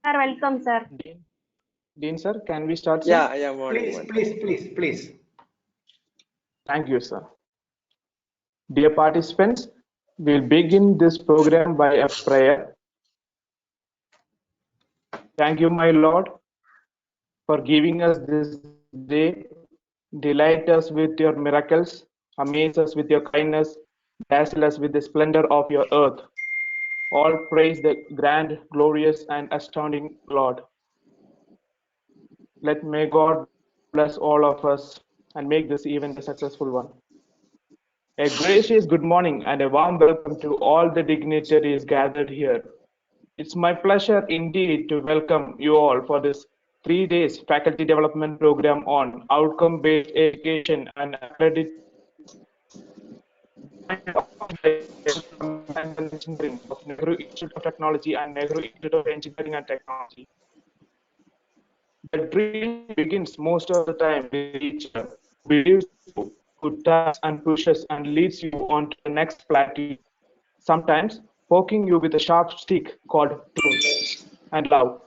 Sir, welcome, sir. Dean sir, can we start, sir? Yeah, yeah, morning, Please, morning. please. Thank you, sir. Dear participants, we'll begin this program by a prayer. Thank you, my Lord, for giving us this day. Delight us with your miracles, amaze us with your kindness, dazzle us with the splendor of your earth. All praise the grand, glorious, and astounding Lord. May God bless all of us and make this event a successful one. A gracious good morning and a warm welcome to all the dignitaries gathered here. It's my pleasure indeed to welcome you all for this 3 days faculty development program on outcome-based education and accredited engineering of Nehru Institute of Technology and Nehru Institute of Engineering and Technology. The dream begins most of the time with a teacher who believes you, who taps and pushes and leads you on to the next plateau, sometimes poking you with a sharp stick called truth and love.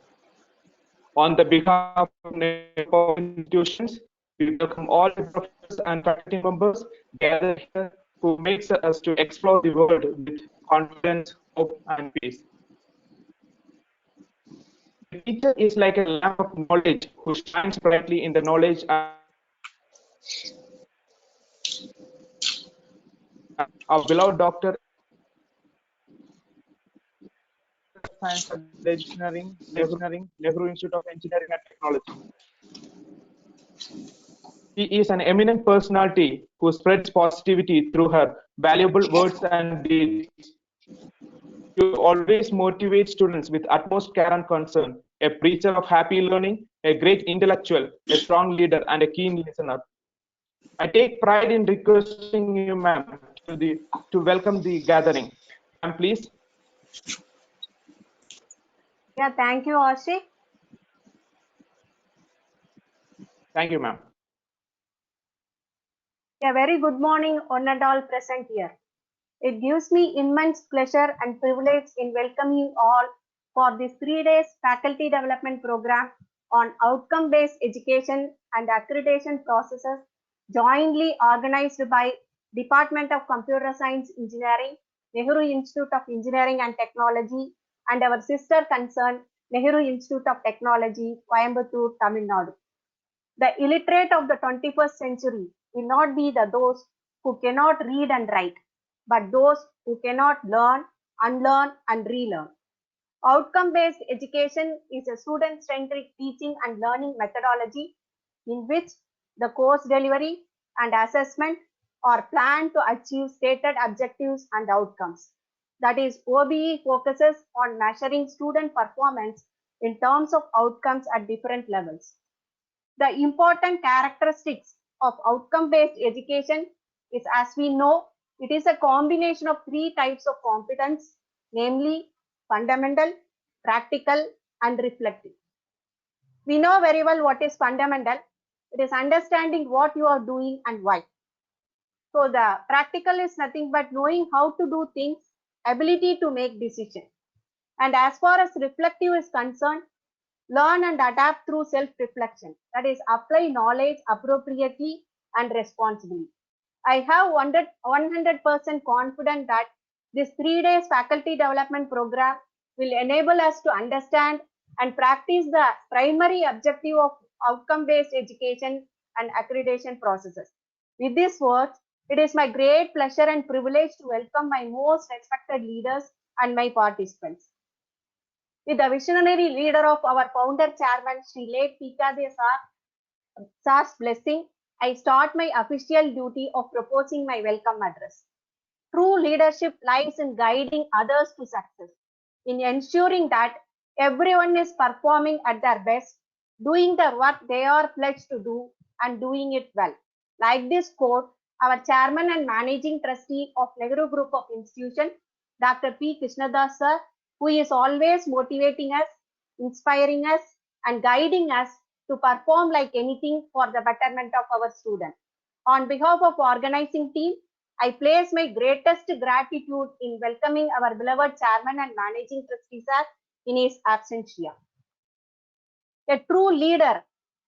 On the behalf of Nehru institutions, we welcome all the professors and faculty members gathered here who makes us to explore the world with confidence, hope, and peace. The teacher is like a lamp of knowledge who shines brightly in the knowledge our beloved Dr. Science and Engineering, Nehru Institute of Engineering and Technology. She is an eminent personality who spreads positivity through her valuable words and deeds. She always motivates students with utmost care and concern, a preacher of happy learning, a great intellectual, a strong leader, and a keen listener. I take pride in requesting you, ma'am, to welcome the gathering. Ma'am, please. Yeah, thank you, Ashik. Thank you, ma'am. A very good morning, one and all present here. It gives me immense pleasure and privilege in welcoming you all for this 3 days faculty development program on outcome-based education and accreditation processes jointly organized by Department of Computer Science Engineering, Nehru Institute of Engineering and Technology, and our sister concern, Nehru Institute of Technology, Coimbatore, Tamil Nadu. The illiterate of the 21st century will not be those who cannot read and write, but those who cannot learn, unlearn, and relearn. Outcome-based education is a student-centric teaching and learning methodology in which the course delivery and assessment are planned to achieve stated objectives and outcomes. That is, OBE focuses on measuring student performance in terms of outcomes at different levels. The important characteristics of outcome-based education is, as we know, it is a combination of 3 types of competence, namely fundamental, practical, and reflective. We know very well what is fundamental. It is understanding what you are doing and why. So the practical is nothing but knowing how to do things, ability to make decisions. And as far as reflective is concerned, learn and adapt through self-reflection. That is, apply knowledge appropriately and responsibly. I have 100% confident that this 3 days faculty development program will enable us to understand and practice the primary objective of outcome-based education and accreditation processes. With these words, it is my great pleasure and privilege to welcome my most respected leaders and my participants. With the visionary leader of our founder chairman, Sri Late P.K. Sar's blessing, I start my official duty of proposing my welcome address. True leadership lies in guiding others to success, in ensuring that everyone is performing at their best, doing the work they are pledged to do, and doing it well. Like this quote, our chairman and managing trustee of Nehru Group of Institutions, Dr. P. Krishnadas sir, who is always motivating us, inspiring us, and guiding us to perform like anything for the betterment of our students. On behalf of organizing team, I place my greatest gratitude in welcoming our beloved chairman and managing trustee sir in his absentia. A true leader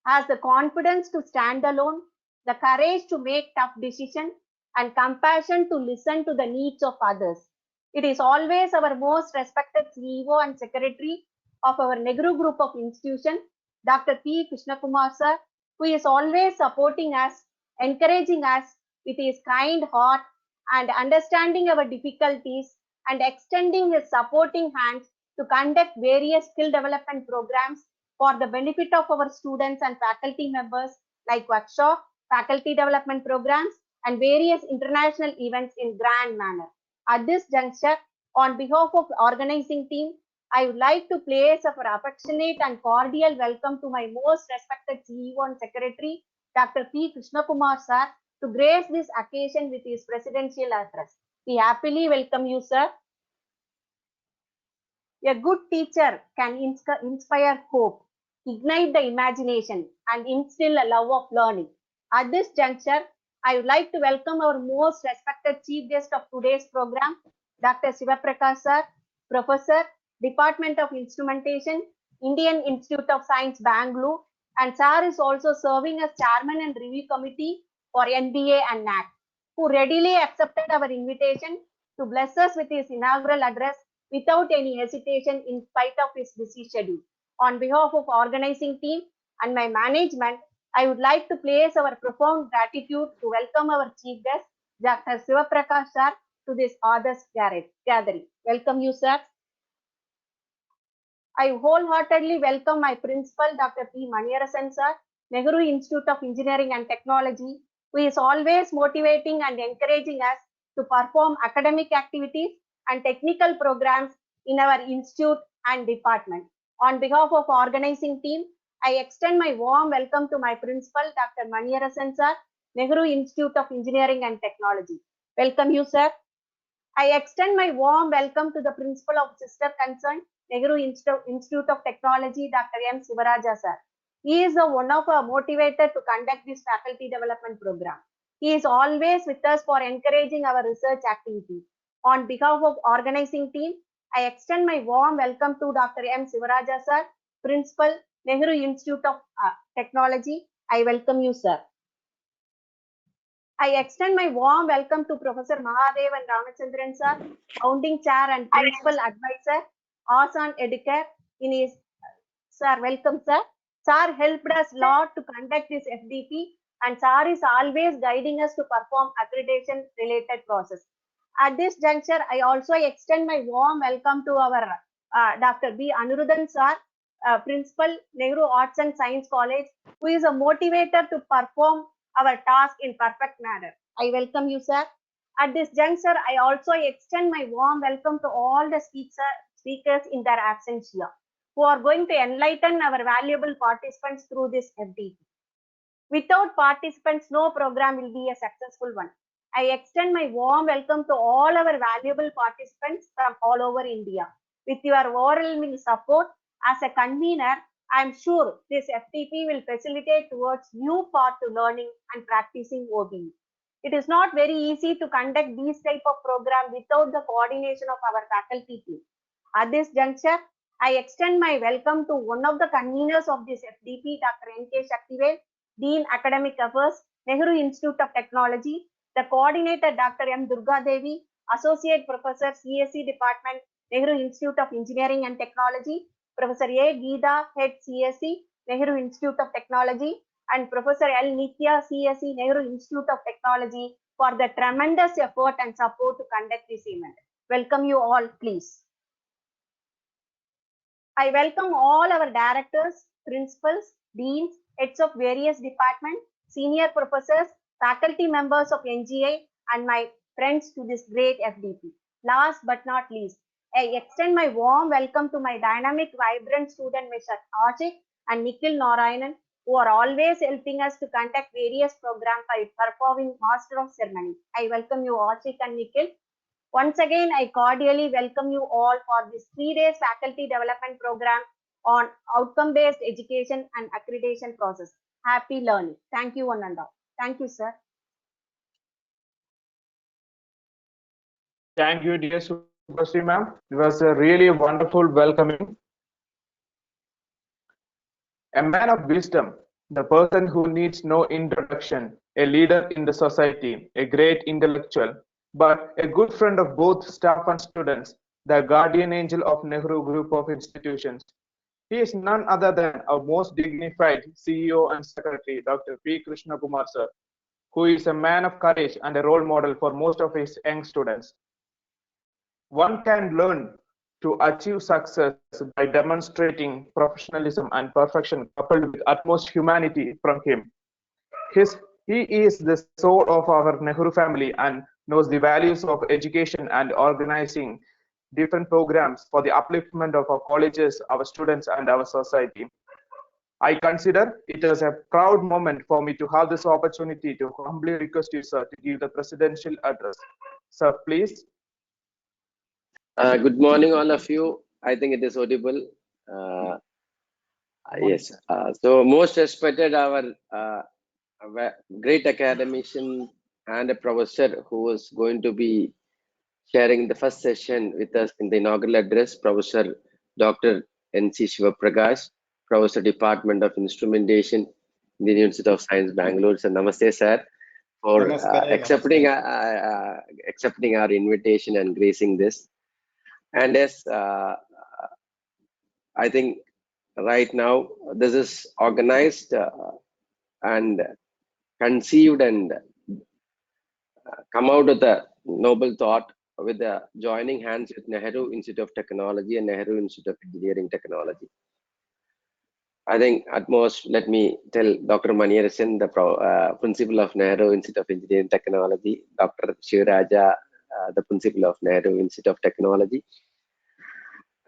has the confidence to stand alone, the courage to make tough decisions, and compassion to listen to the needs of others. It is always our most respected CEO and secretary of our Nehru Group of Institutions, Dr. P. Krishnakumar sir, who is always supporting us, encouraging us with his kind heart and understanding our difficulties and extending his supporting hands to conduct various skill development programs for the benefit of our students and faculty members like workshop, faculty development programs, and various international events in grand manner. At this juncture, on behalf of the organizing team, I would like to place our affectionate and cordial welcome to my most respected CEO and Secretary, Dr. P. Krishnakumar sir, to grace this occasion with his presidential address. We happily welcome you, sir. A good teacher can inspire hope, ignite the imagination, and instill a love of learning. At this juncture, I would like to welcome our most respected chief guest of today's program, Dr. Sivaprakash sir, Professor, Department of Instrumentation, Indian Institute of Science, Bangalore, and sir is also serving as chairman and review committee for NBA and NAC, who readily accepted our invitation to bless us with his inaugural address without any hesitation in spite of his busy schedule. On behalf of organizing team and my management, I would like to place our profound gratitude to welcome our chief guest, Dr. Sivaprakash sir, to this authors gathering. Welcome you, sir. I wholeheartedly welcome my principal, Dr. P. Maniyarasan sir, Nehru Institute of Engineering and Technology, who is always motivating and encouraging us to perform academic activities and technical programs in our institute and department. On behalf of organizing team, I extend my warm welcome to my principal, Dr. Maniyarasan sir, Nehru Institute of Engineering and Technology. Welcome you, sir. I extend my warm welcome to the principal of Sister Concern, Nehru Institute of Technology, Dr. M. Sivaraja sir. He is the one of our motivator to conduct this faculty development program. He is always with us for encouraging our research activities. On behalf of organizing team, I extend my warm welcome to Dr. M. Sivaraja sir, Principal, Nehru Institute of Technology. I welcome you, sir. I extend my warm welcome to Professor Mahadev and Ramachandran sir, founding chair and principal advisor, Asan Educare. In his sir, welcome sir. Sir helped us a lot to conduct this FDP, and sir is always guiding us to perform accreditation related process. At this juncture, I also extend my warm welcome to our Dr. B. Anirudhan sir, Principal, Nehru Arts and Science College, who is a motivator to perform our task in perfect manner. I welcome you, sir. At this juncture, I also extend my warm welcome to all the speakers in their absence here, who are going to enlighten our valuable participants through this FDP. Without participants, no program will be a successful one. I extend my warm welcome to all our valuable participants from all over India. With your overwhelming support as a convener, I am sure this FTP will facilitate towards new path to learning and practicing OBE. It is not very easy to conduct these type of program without the coordination of our faculty team. At this juncture, I extend my welcome to one of the conveners of this FDP, Dr. N.K. Shaktivel, Dean Academic Affairs, Nehru Institute of Technology, the coordinator, Dr. M. Durga Devi, Associate Professor, CSE Department, Nehru Institute of Engineering and Technology, Professor A. Geeta, Head CSE, Nehru Institute of Technology, and Professor L. Nithya, CSE, Nehru Institute of Technology, for the tremendous effort and support to conduct this event. Welcome you all, please. I welcome all our directors, principals, deans, heads of various departments, senior professors, faculty members of NGA, and my friends to this great FDP. Last but not least, I extend my warm welcome to my dynamic, vibrant student, Mr. Ashik and Nikhil Narayanan, who are always helping us to conduct various programs by performing Master of Ceremony. I welcome you, Ashik and Nikhil. Once again, I cordially welcome you all for this 3 days faculty development program on outcome-based education and accreditation process. Happy learning. Thank you, one and all. Thank you, sir. Thank you, dear Subhasri ma'am. It was a really wonderful welcoming. A man of wisdom, the person who needs no introduction, a leader in the society, a great intellectual, but a good friend of both staff and students, the guardian angel of Nehru Group of Institutions. He is none other than our most dignified CEO and Secretary, Dr. P. Krishna Kumar sir, who is a man of courage and a role model for most of his young students. One can learn to achieve success by demonstrating professionalism and perfection coupled with utmost humanity from him. He is the soul of our Nehru family and knows the values of education and organizing different programs for the upliftment of our colleges, our students, and our society. I consider it as a proud moment for me to have this opportunity to humbly request you, sir, to give the presidential address. Sir, please. Good morning, all of you. I think it is audible. Uh, yes. So, most respected, our great academician and a professor who is going to be sharing the first session with us in the inaugural address, Professor Dr. N.C. Shivaprakash, Professor, Department of Instrumentation, in the University of Science, Bangalore. So, namaste, sir, for accepting our invitation and gracing this. And yes, I think right now this is organized and conceived and come out with a noble thought with the joining hands with Nehru Institute of Technology and Nehru Institute of Engineering Technology. I think at most, let me tell Dr. Maniyarasan, the principal of Nehru Institute of Engineering Technology, Dr. Shivaraja, the principal of Nehru Institute of Technology,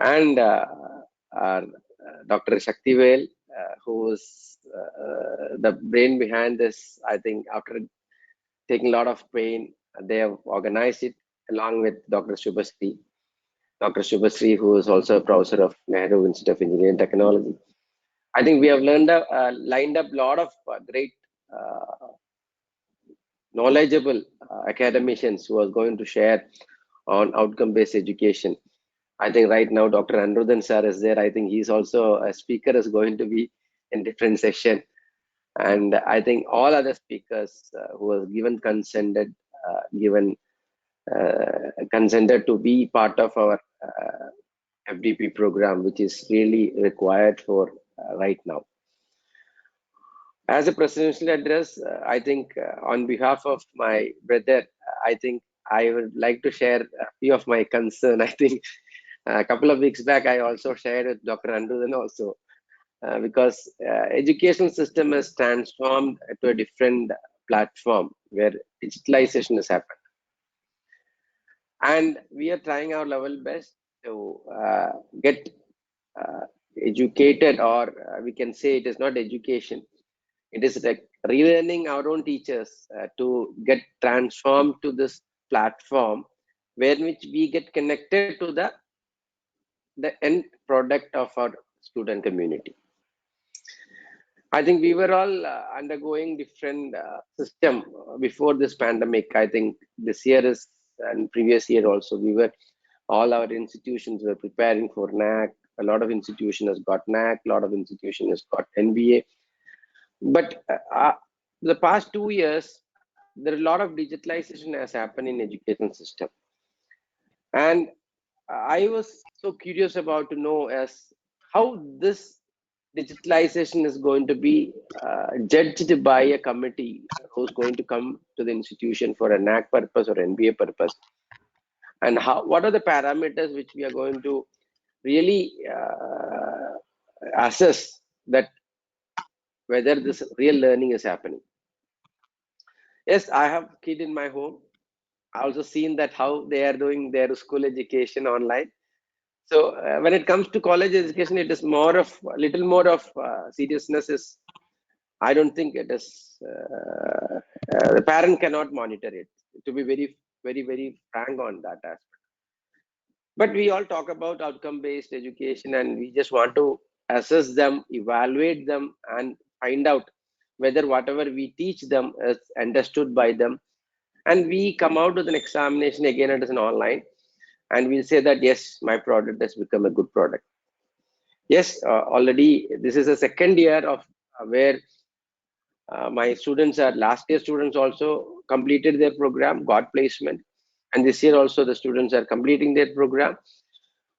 and Dr. Shaktivel, who is the brain behind this. I think after taking a lot of pain, they have organized it along with Dr. Shubhasri. Dr. Shubhasri, who is also a professor of Nehru Institute of Engineering Technology. I think we have lined up a lot of great knowledgeable academicians who are going to share on outcome-based education. I think right now Dr. Anirudhan sir is there. I think he's also a speaker, is going to be in different session. And I think all other speakers who have consented to be part of our FDP program, which is really required for right now. As a presidential address, I think on behalf of my brother, I think I would like to share a few of my concern. I think a couple of weeks back, I also shared with Dr. Anirudhan also, because education system has transformed to a different platform where digitalization has happened. And we are trying our level best to get educated, or we can say it is not education. It is like relearning our own teachers to get transformed to this platform where which we get connected to the end product of our student community. I think we were all undergoing different system before this pandemic. I think this year is, and previous year also, all our institutions were preparing for NAAC. A lot of institution has got NAAC, a lot of institution has got NBA. But the past 2 years, there are a lot of digitalization has happened in education system. And I was so curious about to know as how this digitalization is going to be judged by a committee who's going to come to the institution for a NAAC purpose or NBA purpose, and what are the parameters which we are going to really assess that whether this real learning is happening. Yes, I have kid in my home. I also seen that how they are doing their school education online. So when it comes to college education, it is more of a little more of seriousness. I don't think it is. The parent cannot monitor it. To be very, very, very frank on that aspect. But we all talk about outcome-based education, and we just want to assess them, evaluate them, and find out whether whatever we teach them is understood by them. And we come out with an examination, again it is an online, and we'll say that yes, my product has become a good product. Yes, already this is the second year of where my students are, last year students also completed their program, got placement, and this year also the students are completing their program.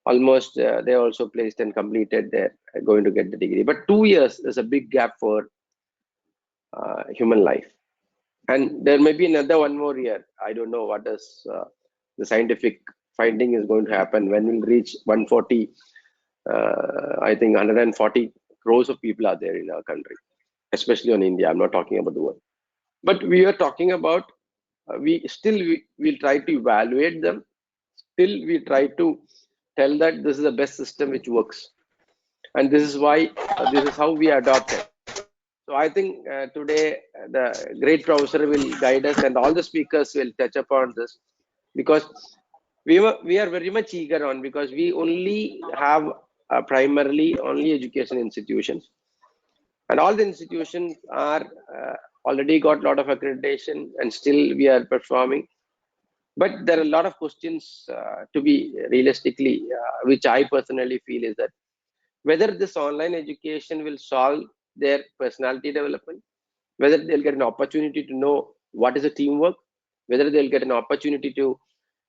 Almost they also placed and completed their going to get the degree. But 2 years is a big gap for human life, and there may be another one more year. I don't know what is the scientific finding is going to happen when we'll reach 140. I think 140 crores of people are there in our country, especially on India. I'm not talking about the world, but we are talking about we will try to evaluate them. Still, we try to tell that this is the best system which works, and this is why this is how we adopt it. So I think today the great professor will guide us, and all the speakers will touch upon this, because we are very much eager on, because we only have primarily only education institutions, and all the institutions are already got a lot of accreditation, and still we are performing. But there are a lot of questions to be realistically, which I personally feel is that whether this online education will solve their personality development, whether they'll get an opportunity to know what is a teamwork, whether they'll get an opportunity to,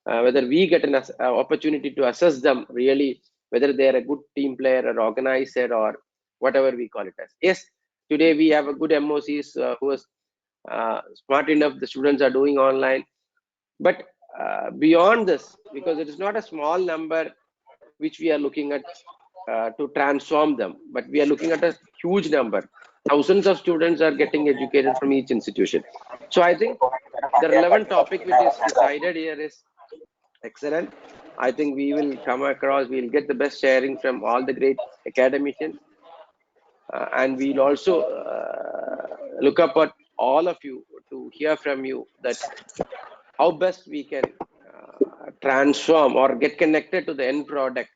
whether we get an opportunity to assess them really, whether they're a good team player or organizer or whatever we call it as. Yes, today we have a good MOCs who is smart enough, the students are doing online. But beyond this, because it is not a small number which we are looking at to transform them, but we are looking at a huge number. Thousands of students are getting educated from each institution. So I think the relevant topic which is decided here is excellent. I think we will come across, we'll get the best sharing from all the great academicians, and we'll also look up at all of you to hear from you that how best we can transform or get connected to the end product,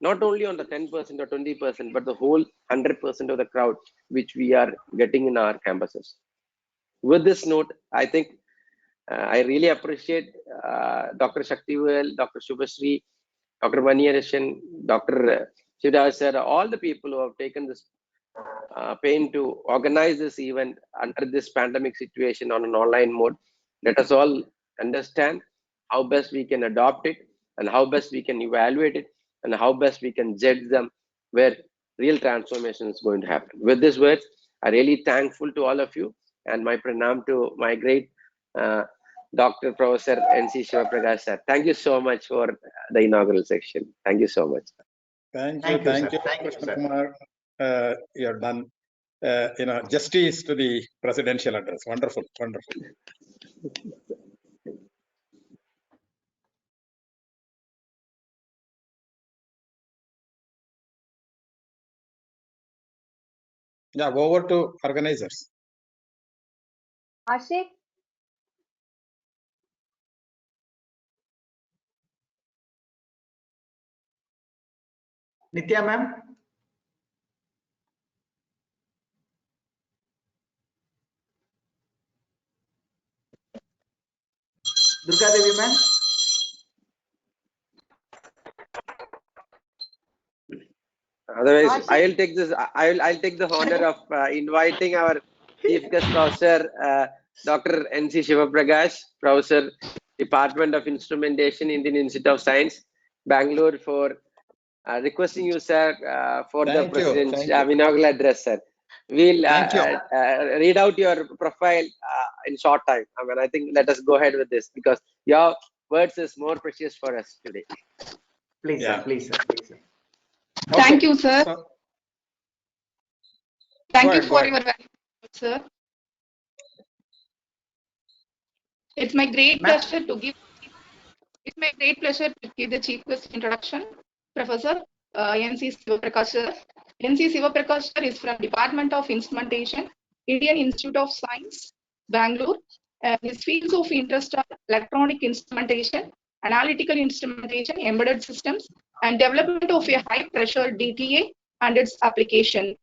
not only on the 10% or 20%, but the whole 100% of the crowd which we are getting in our campuses. With this note, I think I really appreciate Dr. Shaktivel, Dr. Shubhasri, Dr. Maniyarishan, Dr. Shivdas sir, all the people who have taken this pain to organize this event under this pandemic situation on an online mode. Let us all understand how best we can adopt it, and how best we can evaluate it, and how best we can judge them where real transformation is going to happen. With these words, I'm really thankful to all of you, and my pranam to my great Dr. Professor N.C. Shivaprakash sir. Thank you so much for the inaugural section. Thank you so much. Thank you, Krishna Kumar. You're done. Justice to the presidential address. Wonderful, wonderful. Yeah, over to organizers. Ashik? Nitya ma'am. Durga Devi ma'am. Otherwise, I'll take this. I'll take the honor of inviting our chief guest professor, Dr. N.C. Shivaprakash, Professor, Department of Instrumentation, Indian Institute of Science, Bangalore, for requesting you, sir, for the president's inaugural address, sir. We'll read out your profile in short time. I mean, I think let us go ahead with this, because your words is more precious for us today. Please, sir. Please, sir. Please, sir. Okay. Thank you, sir. Thank you for your very much, sir. It's my great pleasure to give. It's my great pleasure to give the chief guest introduction, Professor N.C. Sivaprakash sir. N.C. Sivaprakash sir is from Department of Instrumentation, Indian Institute of Science, Bangalore. His fields of interest are electronic instrumentation, analytical instrumentation, embedded systems, and development of a high-pressure DTA and its application.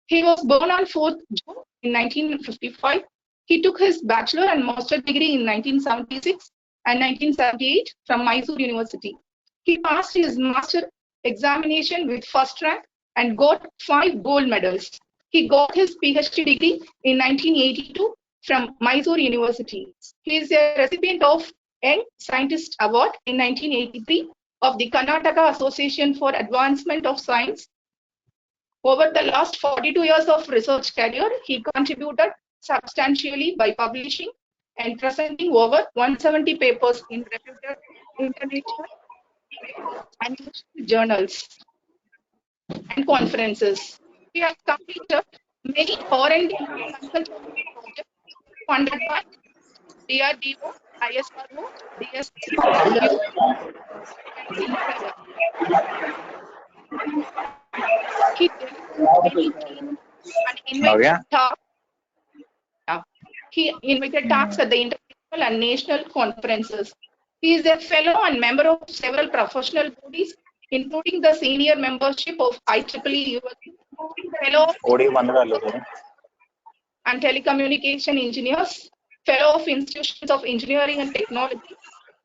He was born on 4th June in 1955. He took his bachelor and master degree in 1976 and 1978 from Mysore University. He passed his master examination with first rank and got 5 gold medals. He got his PhD degree in 1982 from Mysore University. He is a recipient of Young Scientist Award in 1983 of the Karnataka Association for Advancement of Science. Over the last 42 years of research career, he contributed substantially by publishing and presenting over 170 papers in reputed international and national journals and conferences. He has completed many R&D consultancy projects funded by DRDO, ISRO, DSC, and CSIR. He delivered many key and invented talks. He invited talks at the international and national conferences. He is a fellow and member of several professional bodies, including the senior membership of IEEE, fellow and telecommunication engineers, fellow of institutions of engineering and technology,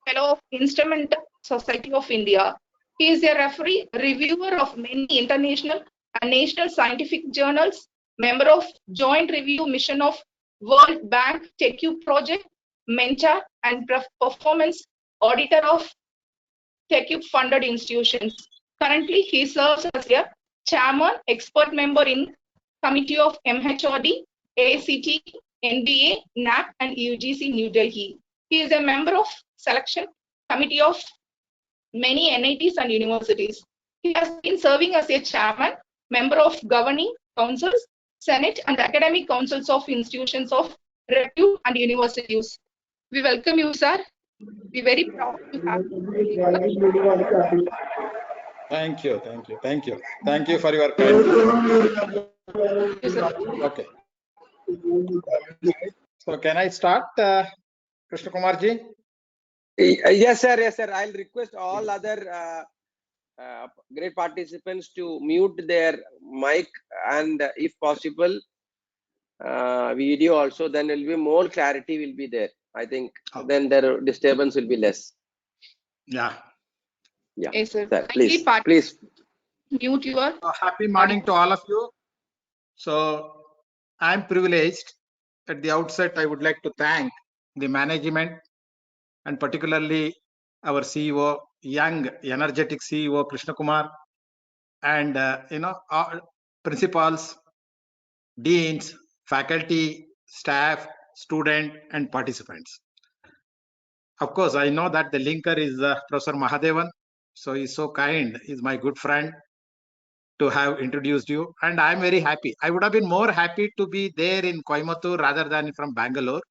fellow of Instrument Society of India. He is a referee, reviewer of many international and national scientific journals, member of Joint Review Mission of World Bank TechU Project, mentor and performance auditor of TechU funded institutions. Currently, he serves as a chairman, expert member in Committee of MHRD, ACT, NBA, NAC, and UGC New Delhi. He is a member of Selection Committee of many NITs and universities. He has been serving as a chairman, member of governing councils, Senate, and academic councils of institutions of repute and universities. We welcome you, sir. We're very proud to have you. Thank you, thank you, thank you. Thank you for your kind. Okay. So can I start, Krishna Kumar ji? Yes, sir. Yes, sir. I'll request all other great participants to mute their mic and, if possible, video also. Then there will be more clarity will be there. I think then their disturbance will be less. Yeah. Yeah. Yes, sir. Sir, please. Mute your. Happy morning to all of you. So I'm privileged. At the outset, I would like to thank the management and particularly our CEO, young, energetic CEO Krishna Kumar, and principals, deans, faculty, staff, student, and participants. Of course, I know that the linker is Professor Mahadevan, so he's so kind. He's my good friend to have introduced you, and I'm very happy. I would have been more happy to be there in Coimbatore rather than from Bangalore,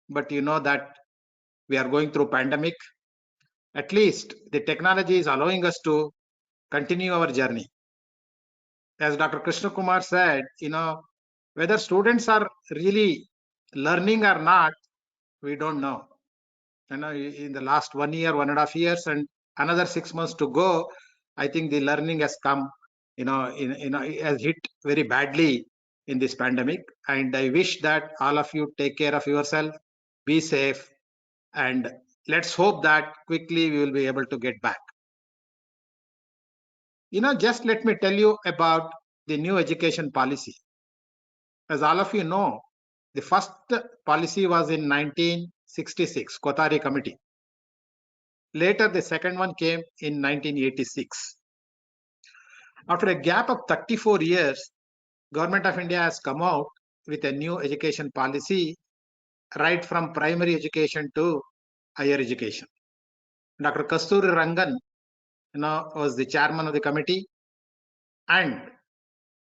but you know that we are going through pandemic. At least the technology is allowing us to continue our journey. As Dr. Krishna Kumar said, whether students are really learning or not, we don't know. In the last 1 year, 1.5 years, and another 6 months to go, I think the learning has come, it has hit very badly in this pandemic. And I wish that all of you take care of yourself, be safe, and let's hope that quickly we will be able to get back. Just let me tell you about the new education policy. As all of you know, the first policy was in 1966, Kothari Committee. Later, the second one came in 1986. After a gap of 34 years, Government of India has come out with a new education policy, right from primary education to higher education. Dr. Kasturi Rangan, was the chairman of the committee. And,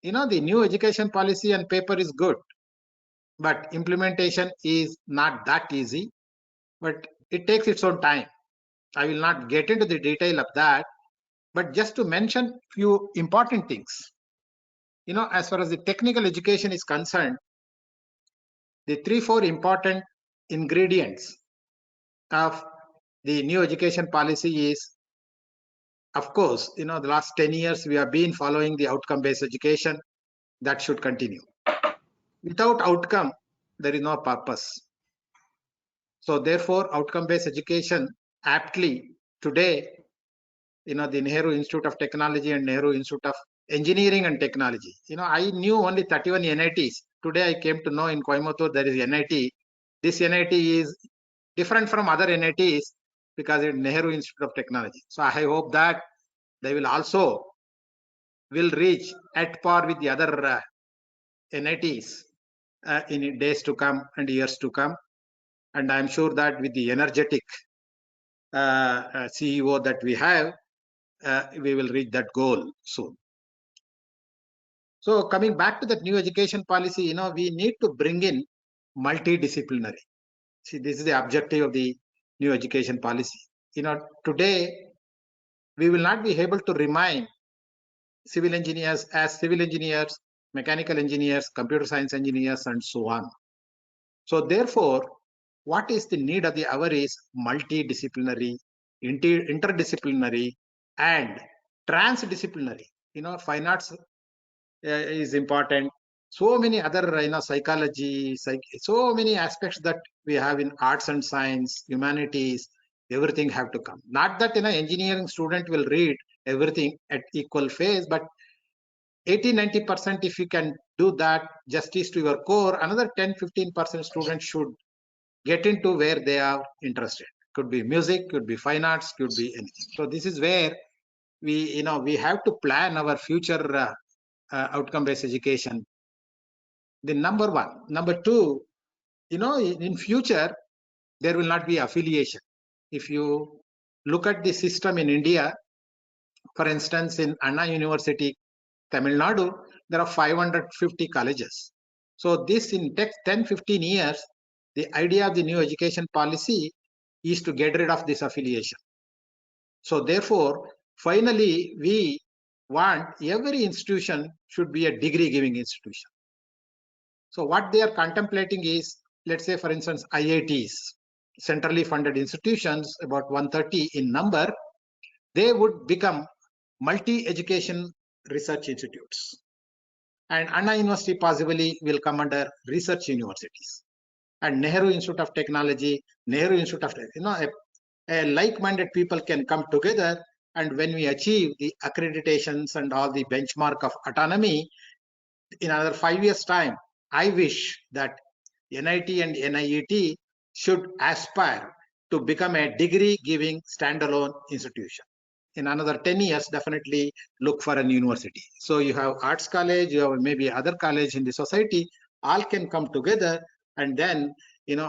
the new education policy and paper is good, but implementation is not that easy, but it takes its own time. I will not get into the detail of that, but just to mention few important things. As far as the technical education is concerned, the 3-4 important ingredients of the new education policy is, of course, the last 10 years we have been following the outcome-based education. That should continue. Without outcome, there is no purpose. So therefore, outcome-based education aptly today, the Nehru Institute of Technology and Nehru Institute of engineering and technology. I knew only 31 NITs. Today I came to know in Coimbatore there is NIT. This NIT is different from other NITs because it's Nehru Institute of Technology. So I hope that they will also reach at par with the other NITs in days to come and years to come. And I'm sure that with the energetic CEO that we have, we will reach that goal soon. So coming back to that new education policy, we need to bring in multidisciplinary. See, this is the objective of the new education policy. Today we will not be able to remain civil engineers as civil engineers, mechanical engineers, computer science engineers, and so on. So therefore, what is the need of the hour is multidisciplinary, interdisciplinary, and transdisciplinary. Fine arts is important. So many other, psychology, so many aspects that we have in arts and science, humanities, everything have to come. Not that engineering student will read everything at equal phase, but 80-90% if you can do that justice to your core, another 10-15% students should get into where they are interested. Could be music, could be fine arts, could be anything. So this is where we have to plan our future outcome-based education. The number one. Number two, in future, there will not be affiliation. If you look at the system in India, for instance, in Anna University, Tamil Nadu, there are 550 colleges. So this in 10-15 years, the idea of the new education policy is to get rid of this affiliation. So therefore, finally, we want every institution should be a degree giving institution. So what they are contemplating is, let's say, for instance, IITs, centrally funded institutions, about 130 in number, they would become multi-education research institutes. And Anna University possibly will come under research universities. And Nehru Institute of Technology, Nehru Institute of, a like-minded people can come together, and when we achieve the accreditations and all the benchmark of autonomy, in another 5 years' time, I wish that NIT and NIET should aspire to become a degree-giving standalone institution. In another 10 years, definitely look for a university. So you have arts college, you have maybe other college in the society, all can come together, and then,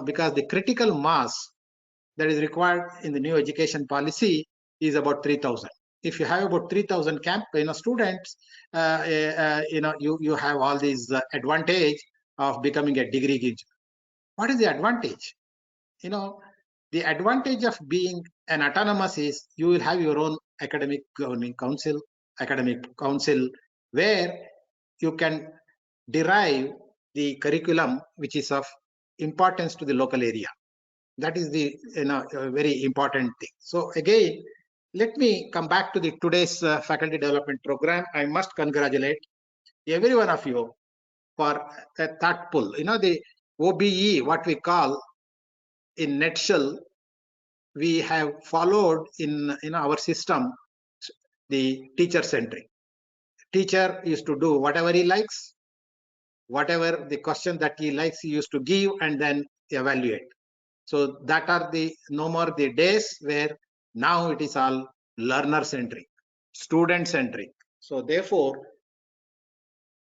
because the critical mass that is required in the new education policy is about 3,000. If you have about 3,000 students, you have all these advantage of becoming a degree gauge. What is the advantage? The advantage of being an autonomous is you will have your own academic council, where you can derive the curriculum which is of importance to the local area. That is the very important thing. So again, let me come back to the today's faculty development program. I must congratulate every one of you for a thoughtful, the OBE, what we call in nutshell, we have followed in our system the teacher centric. Teacher used to do whatever he likes, whatever the question that he likes, he used to give and then evaluate. So that are no more the days where now it is all learner centric, student centric. So therefore,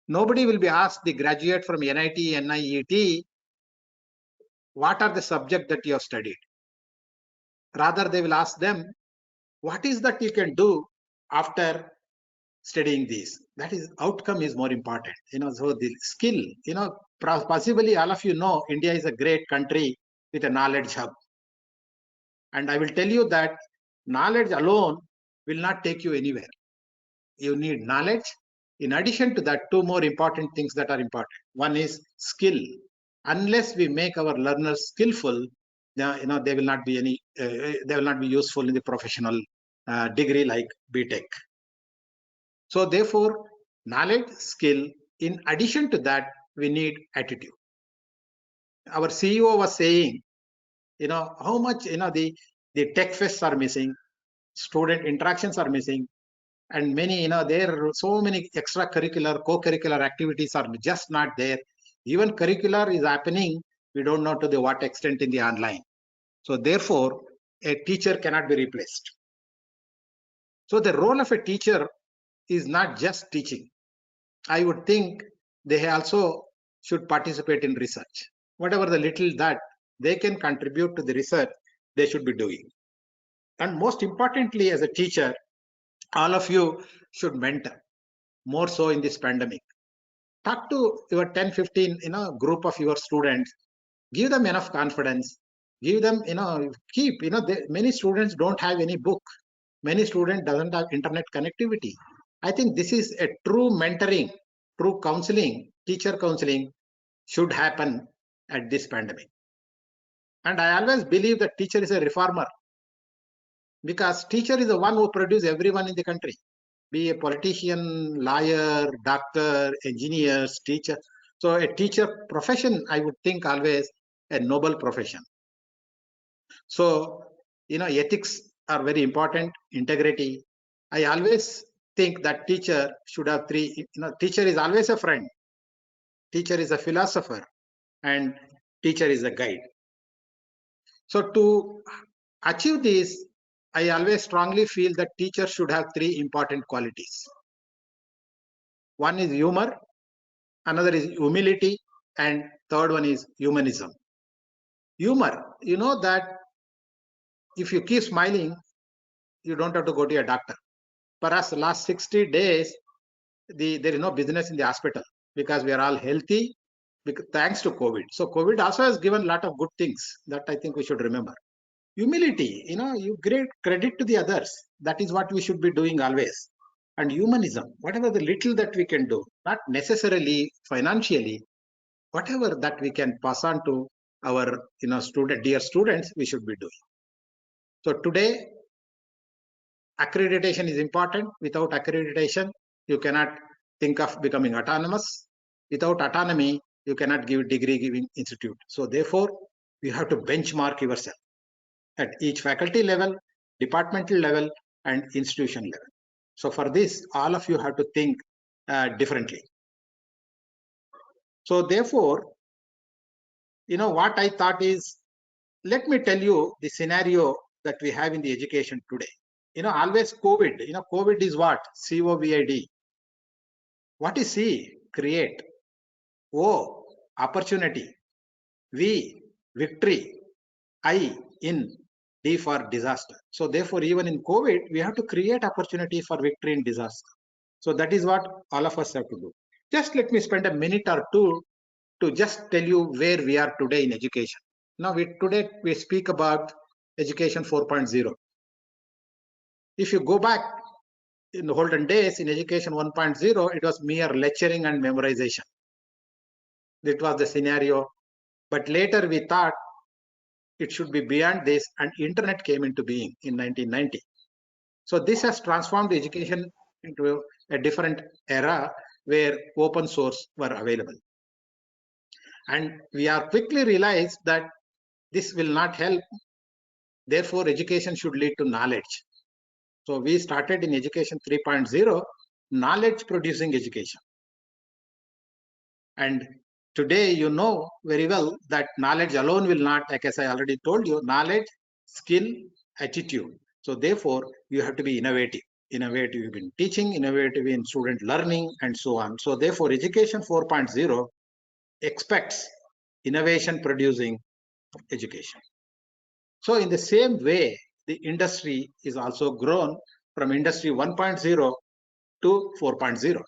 nobody will be asked, the graduate from NIT, NIET, what are the subject that you have studied? Rather, they will ask them, what is that you can do after studying this? That is, outcome is more important. So the skill, possibly all of you know, India is a great country with a knowledge hub. And I will tell you that knowledge alone will not take you anywhere. You need knowledge. In addition to that, two more important things that are important. One is skill. Unless we make our learners skillful, they will not be they will not be useful in the professional degree like BTech. So therefore, knowledge, skill. In addition to that, we need attitude. Our CEO was saying, how much the tech fests are missing, student interactions are missing, and many, there are so many extracurricular, co-curricular activities are just not there. Even curricular is happening, we don't know to the what extent in the online. So therefore, a teacher cannot be replaced. So the role of a teacher is not just teaching. I would think they also should participate in research. Whatever the little that they can contribute to the research, they should be doing. And most importantly, as a teacher, all of you should mentor, more so in this pandemic. Talk to your 10, 15, group of your students, give them enough confidence, give them, keep, many students don't have any book. Many students doesn't have internet connectivity. I think this is a true mentoring, true counseling, teacher counseling should happen at this pandemic. And I always believe that teacher is a reformer, because teacher is the one who produces everyone in the country, be a politician, lawyer, doctor, engineers, teacher. So a teacher profession, I would think always a noble profession. So, ethics are very important, integrity. I always think that teacher should have three, teacher is always a friend, teacher is a philosopher, and teacher is a guide. So to achieve this, I always strongly feel that teacher should have three important qualities. One is humor, another is humility, and third one is humanism. Humor, that if you keep smiling, you don't have to go to a doctor. Perhaps the last 60 days, there is no business in the hospital because we are all healthy thanks to COVID. So COVID also has given a lot of good things that I think we should remember. Humility, you give credit to the others. That is what we should be doing always. And humanism, whatever the little that we can do, not necessarily financially, whatever that we can pass on to our dear students, we should be doing. So today, accreditation is important. Without accreditation, you cannot think of becoming autonomous. Without autonomy, you cannot give degree giving institute. So therefore, you have to benchmark yourself at each faculty level, departmental level, and institution level. So for this, all of you have to think differently. So therefore, what I thought is, let me tell you the scenario that we have in the education today. Always COVID, COVID is what? COVID. What is C? Create. O, opportunity. V, victory. I, in. D for disaster. So therefore, even in COVID, we have to create opportunity for victory in disaster. So that is what all of us have to do. Just let me spend a minute or two to just tell you where we are today in education. Now, today we speak about education 4.0. If you go back in the olden days in education 1.0, it was mere lecturing and memorization. That was the scenario. But later we thought it should be beyond this, and internet came into being in 1990. So this has transformed education into a different era where open source were available. And we are quickly realized that this will not help. Therefore, education should lead to knowledge. So we started in education 3.0, knowledge producing education. And today, you know very well that knowledge alone will not, like as I already told you, knowledge, skill, attitude. So therefore, you have to be innovative. Innovative in teaching, innovative in student learning, and so on. So therefore, education 4.0 expects innovation producing education. So in the same way, the industry is also grown from industry 1.0 to 4.0.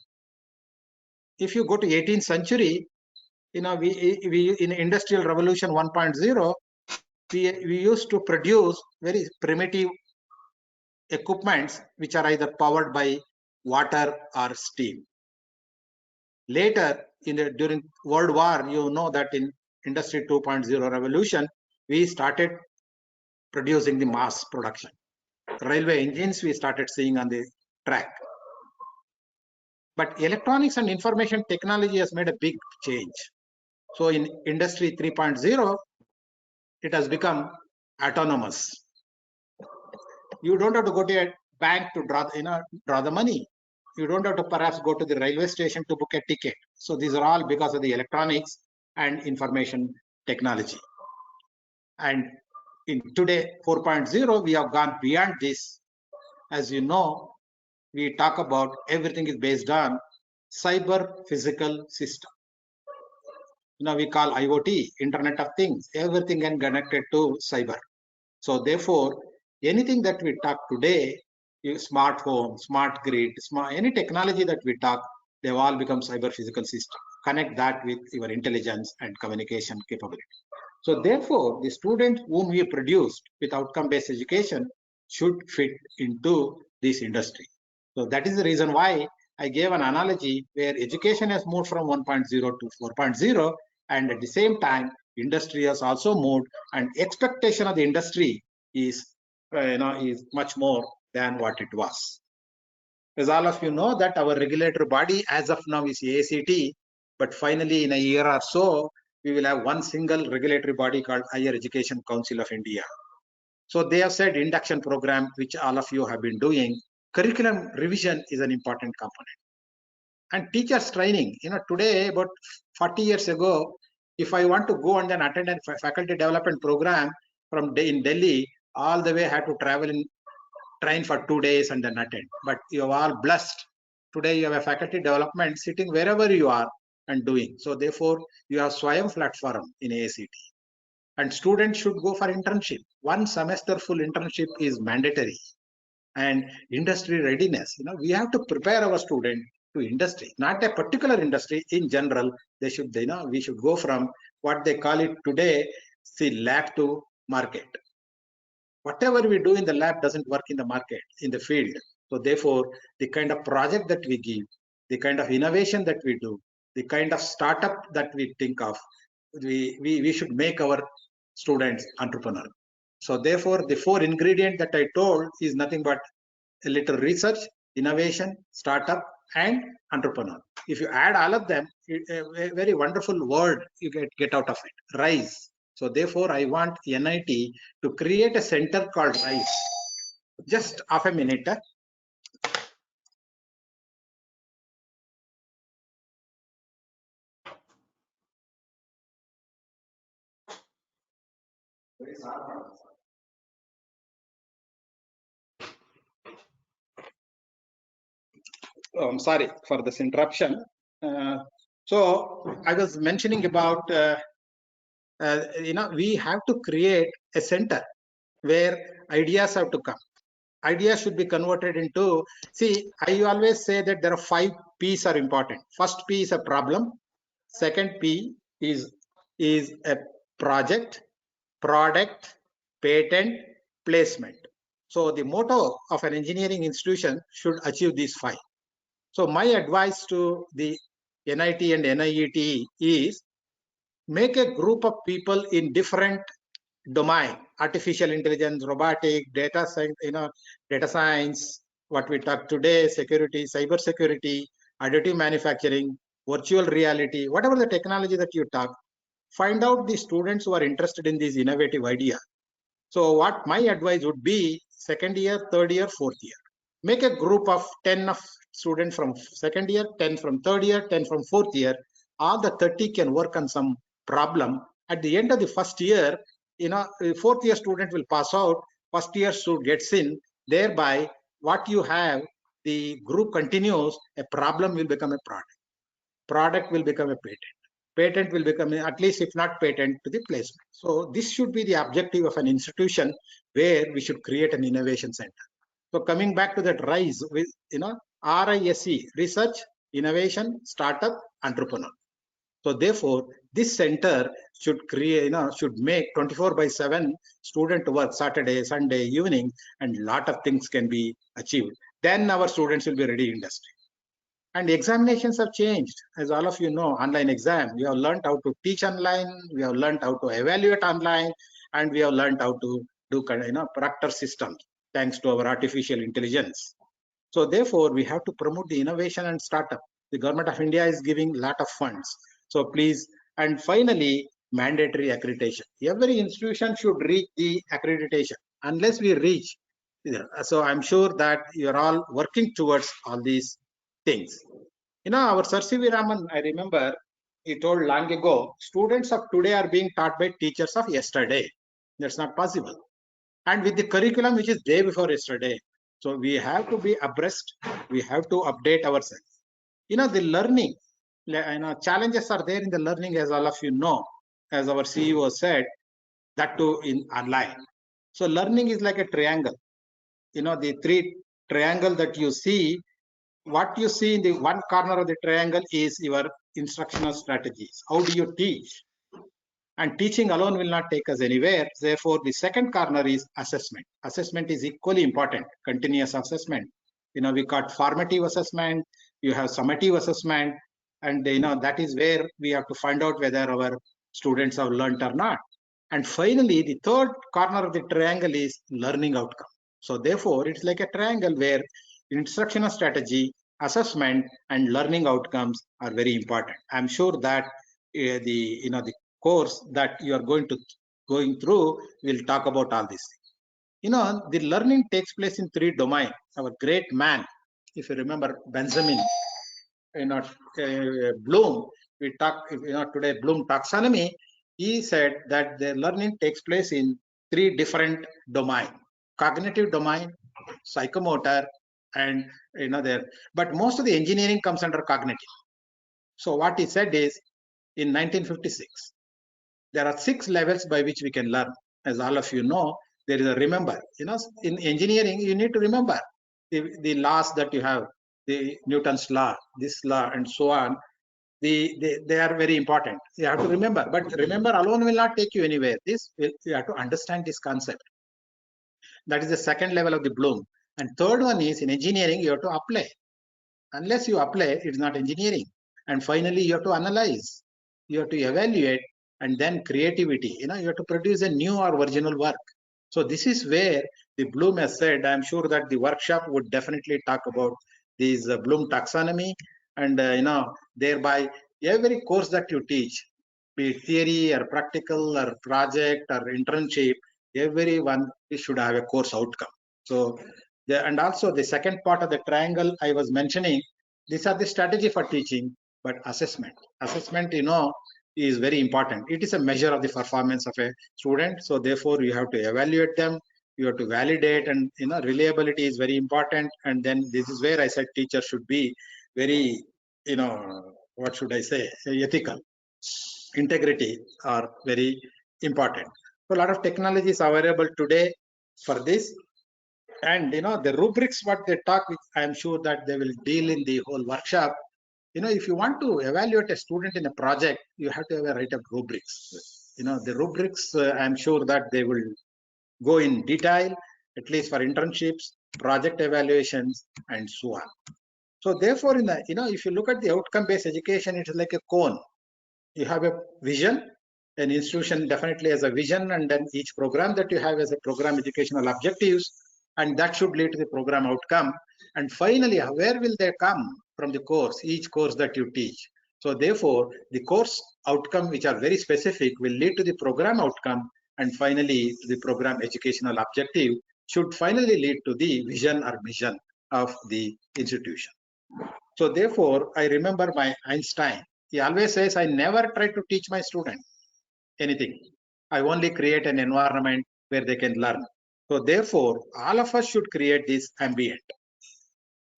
If you go to 18th century, we in industrial revolution 1.0, we used to produce very primitive equipments which are either powered by water or steam. Later, during World War, you know that in industry 2.0 revolution, we started producing the mass production. Railway engines we started seeing on the track. But electronics and information technology has made a big change. So in industry 3.0, it has become autonomous. You don't have to go to a bank to draw the money. You don't have to perhaps go to the railway station to book a ticket. So these are all because of the electronics and information technology. And in today 4.0, we have gone beyond this. As you know, we talk about everything is based on cyber physical system. We call IoT, Internet of Things, everything can connected to cyber. So therefore, anything that we talk today, smart home, smart grid, any technology that we talk, they've all become cyber physical system. Connect that with your intelligence and communication capability. So therefore, the students whom we produced with outcome-based education should fit into this industry. So that is the reason why I gave an analogy where education has moved from 1.0 to 4.0, and at the same time, industry has also moved, and expectation of the industry is, is much more than what it was. As all of you know that our regulatory body as of now is AICTE, but finally in a year or so, we will have one single regulatory body called Higher Education Council of India. So they have said induction program, which all of you have been doing. Curriculum revision is an important component. And teachers training, today about 40 years ago, if I want to go and then attend a faculty development program from in Delhi, all the way I had to travel in train for 2 days and then attend. But you are all blessed. Today you have a faculty development sitting wherever you are and doing. So therefore, you have Swayam platform in AICTE. And students should go for internship. 1 semester full internship is mandatory. And industry readiness, we have to prepare our student to industry, not a particular industry. In general, they should, we should go from what they call it today, lab to market. Whatever we do in the lab doesn't work in the market, in the field. So therefore, the kind of project that we give, the kind of innovation that we do, the kind of startup that we think of, we should make our students entrepreneur. So therefore, the 4 ingredients that I told is nothing but a little research, innovation, startup, and entrepreneur. If you add all of them, a very wonderful word you get out of it, RISE. So therefore, I want NIT to create a center called RISE. Just half a minute. I'm sorry for this interruption. So I was mentioning about, we have to create a center where ideas have to come. Ideas should be converted into, I always say that there are 5 P's are important. First P is a problem. Second P is a project, product, patent, placement. So the motto of an engineering institution should achieve these 5. So my advice to the NIT and NIET is make a group of people in different domain, artificial intelligence, robotic, data science, data science, what we talk today, security, cyber security, additive manufacturing, virtual reality, whatever the technology that you talk, find out the students who are interested in these innovative ideas. So what my advice would be, 2nd year, 3rd year, 4th year. Make a group of 10 of students from 2nd year, 10 from 3rd year, 10 from 4th year. All the 30 can work on some problem. At the end of the 1st year, 4th year student will pass out, 1st year student gets in. Thereby, what you have, the group continues, a problem will become a product. Product will become a patent. Patent will become, at least if not patent, to the placement. So this should be the objective of an institution where we should create an innovation center. So coming back to that RISE, with RISE, research, innovation, startup, entrepreneur. So therefore, this center should create, should make 24/7 student work, Saturday, Sunday, evening, and lot of things can be achieved. Then our students will be ready industry. And examinations have changed. As all of you know, online exam, we have learned how to teach online, we have learned how to evaluate online, and we have learned how to do proctor systems, thanks to our artificial intelligence. So therefore, we have to promote the innovation and startup. The government of India is giving a lot of funds. So please, and finally, mandatory accreditation. Every institution should reach the accreditation. Unless we reach, So I'm sure that you're all working towards all these things. Our Sir C.V. Raman, I remember, he told long ago, students of today are being taught by teachers of yesterday. That's not possible. And with the curriculum which is day before yesterday. So we have to be abreast. We have to update ourselves. The learning, challenges are there in the learning, as all of you know, as our CEO said, that too in online. So learning is like a triangle. The three triangle that you see, what you see in the one corner of the triangle is your instructional strategies. How do you teach? And teaching alone will not take us anywhere. Therefore, the second corner is assessment. Assessment is equally important, continuous assessment. We got formative assessment, you have summative assessment, and that is where we have to find out whether our students have learned or not. And finally, the third corner of the triangle is learning outcome. So therefore, it's like a triangle where instructional strategy, assessment, and learning outcomes are very important. I'm sure that the course that you are going through will talk about all this. The learning takes place in three domains. Our great man, if you remember Benjamin, Bloom, we talk, today Bloom taxonomy, he said that the learning takes place in three different domains: cognitive domain, psychomotor, and there. But most of the engineering comes under cognitive. So what he said is, in 1956, there are 6 levels by which we can learn. As all of you know, there is a remember. In engineering, you need to remember the laws that you have, the Newton's law, this law, and so on. They are very important. You have to remember, but remember alone will not take you anywhere. You have to understand this concept. That is the second level of the Bloom. And third one is, in engineering, you have to apply. Unless you apply, it's not engineering. And finally, you have to analyze, you have to evaluate, and then creativity. You have to produce a new or original work. So this is where the Bloom has said, I'm sure that the workshop would definitely talk about these Bloom taxonomy, and thereby every course that you teach, be it theory or practical or project or internship, everyone should have a course outcome. So and also the second part of the triangle I was mentioning, these are the strategy for teaching, but assessment is very important. It is a measure of the performance of a student. So therefore you have to evaluate them, you have to validate, and reliability is very important. And then this is where I said teachers should be very, what should I say, ethical. Integrity are very important. So a lot of technologies are available today for this. And the rubrics what they talk, which I'm sure that they will deal in the whole workshop. If you want to evaluate a student in a project, you have to have a write up rubrics. The rubrics, I'm sure that they will go in detail, at least for internships, project evaluations, and so on. So therefore, if you look at the outcome-based education, it's like a cone. You have a vision. An institution definitely has a vision, and then each program that you have as a program educational objectives, and that should lead to the program outcome. And finally, where will they come from the course, each course that you teach? So therefore, the course outcome, which are very specific, will lead to the program outcome, and finally, the program educational objective should finally lead to the vision or mission of the institution. So therefore, I remember my Einstein. He always says, I never try to teach my student anything. I only create an environment where they can learn. So therefore, all of us should create this ambient.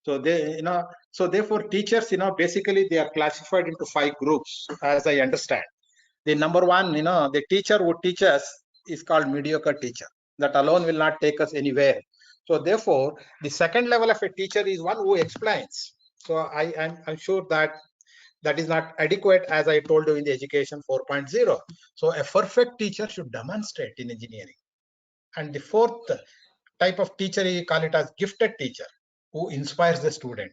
So so therefore teachers, basically they are classified into 5 groups, as I understand. The number one, the teacher who teaches is called mediocre teacher. That alone will not take us anywhere. So therefore, the second level of a teacher is one who explains. So I'm sure that is not adequate, as I told you in the education 4.0. So a perfect teacher should demonstrate in engineering. And the fourth type of teacher, you call it as gifted teacher, who inspires the student.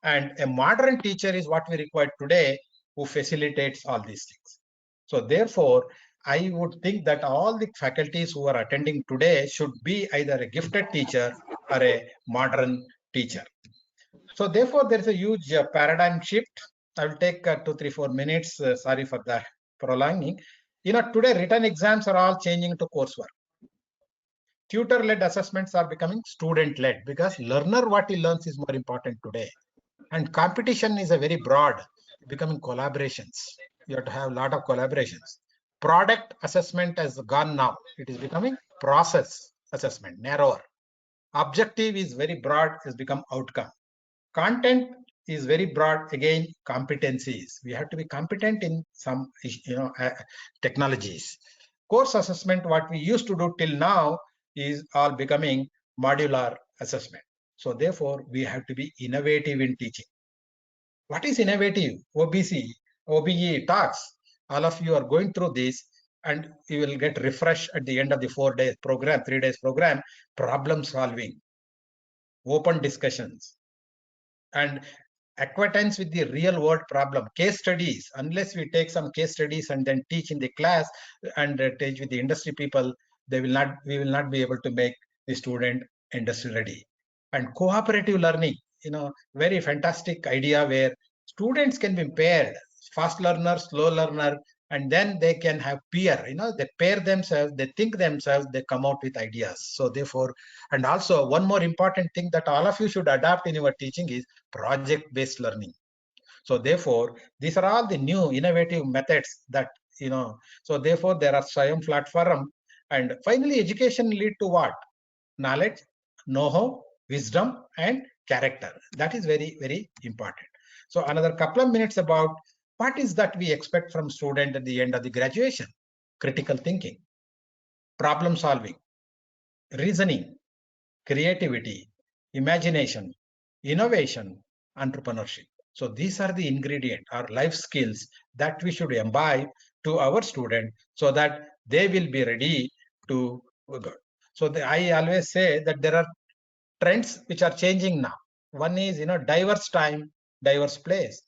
And a modern teacher is what we require today, who facilitates all these things. So therefore, I would think that all the faculties who are attending today should be either a gifted teacher or a modern teacher. So therefore, there is a huge paradigm shift. I will take 2, 3, 4 minutes. Sorry for the prolonging. Today written exams are all changing to coursework. tutor-led assessments are becoming student-led, because learner what he learns is more important today. And competition is a very broad, becoming collaborations. You have to have a lot of collaborations. Product assessment has gone now. It is becoming process assessment, narrower. Objective is very broad, has become outcome. Content is very broad, again, competencies. We have to be competent in some technologies. Course assessment, what we used to do till now, is all becoming modular assessment. So therefore, we have to be innovative in teaching. What is innovative? OBC, OBE talks. All of you are going through this, and you will get refreshed at the end of the 4 days program, 3 days program, problem solving, open discussions, and acquaintance with the real world problem, case studies. Unless we take some case studies and then teach in the class and teach with the industry people, we will not be able to make the student industry ready. And cooperative learning, very fantastic idea where students can be paired, fast learner, slow learner, and then they can have peer, they pair themselves, they think themselves, they come out with ideas. So therefore, and also one more important thing that all of you should adopt in your teaching is project-based learning. So therefore, these are all the new innovative methods that, so therefore there are Swayam platform. And finally, education lead to what? Knowledge, know-how, wisdom, and character. That is very, very important. So another couple of minutes about what is that we expect from student at the end of the graduation. Critical thinking, problem solving, reasoning, creativity, imagination, innovation, entrepreneurship. So these are the ingredient or life skills that we should imbibe to our student so that they will be ready to go. So I always say that there are trends which are changing now. One is, diverse time, diverse place.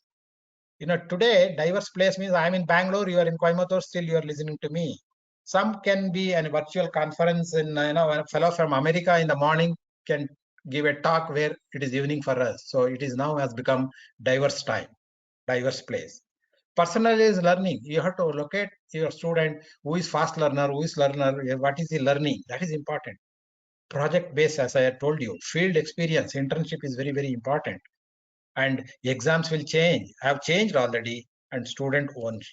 Today, diverse place means I'm in Bangalore, you are in Coimbatore, still you are listening to me. Some can be a virtual conference, and a fellow from America in the morning can give a talk where it is evening for us. So it is now has become diverse time, diverse place. Personalized learning, you have to locate your student who is fast learner, who is learner, what is he learning, that is important. Project based, as I had told you, field experience, internship is very, very important. And exams will change, have changed already, and student owns.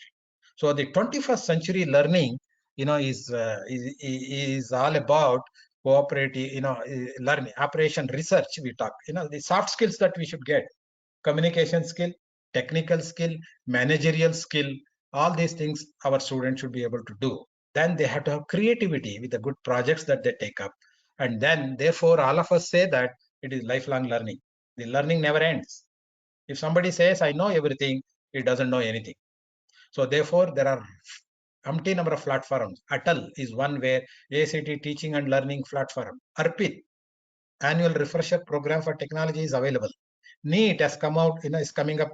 So the 21st century learning, is all about cooperative, learning, operation, research. We talk, the soft skills that we should get: communication skill, technical skill, managerial skill. All these things our students should be able to do. Then they have to have creativity with the good projects that they take up. And then, therefore, all of us say that it is lifelong learning. The learning never ends. If somebody says, I know everything, he doesn't know anything. So therefore, there are umpteen number of platforms. Atal is one where ACT teaching and learning platform. ARPIT, annual refresher program for technology, is available. NEET has come out, is coming up,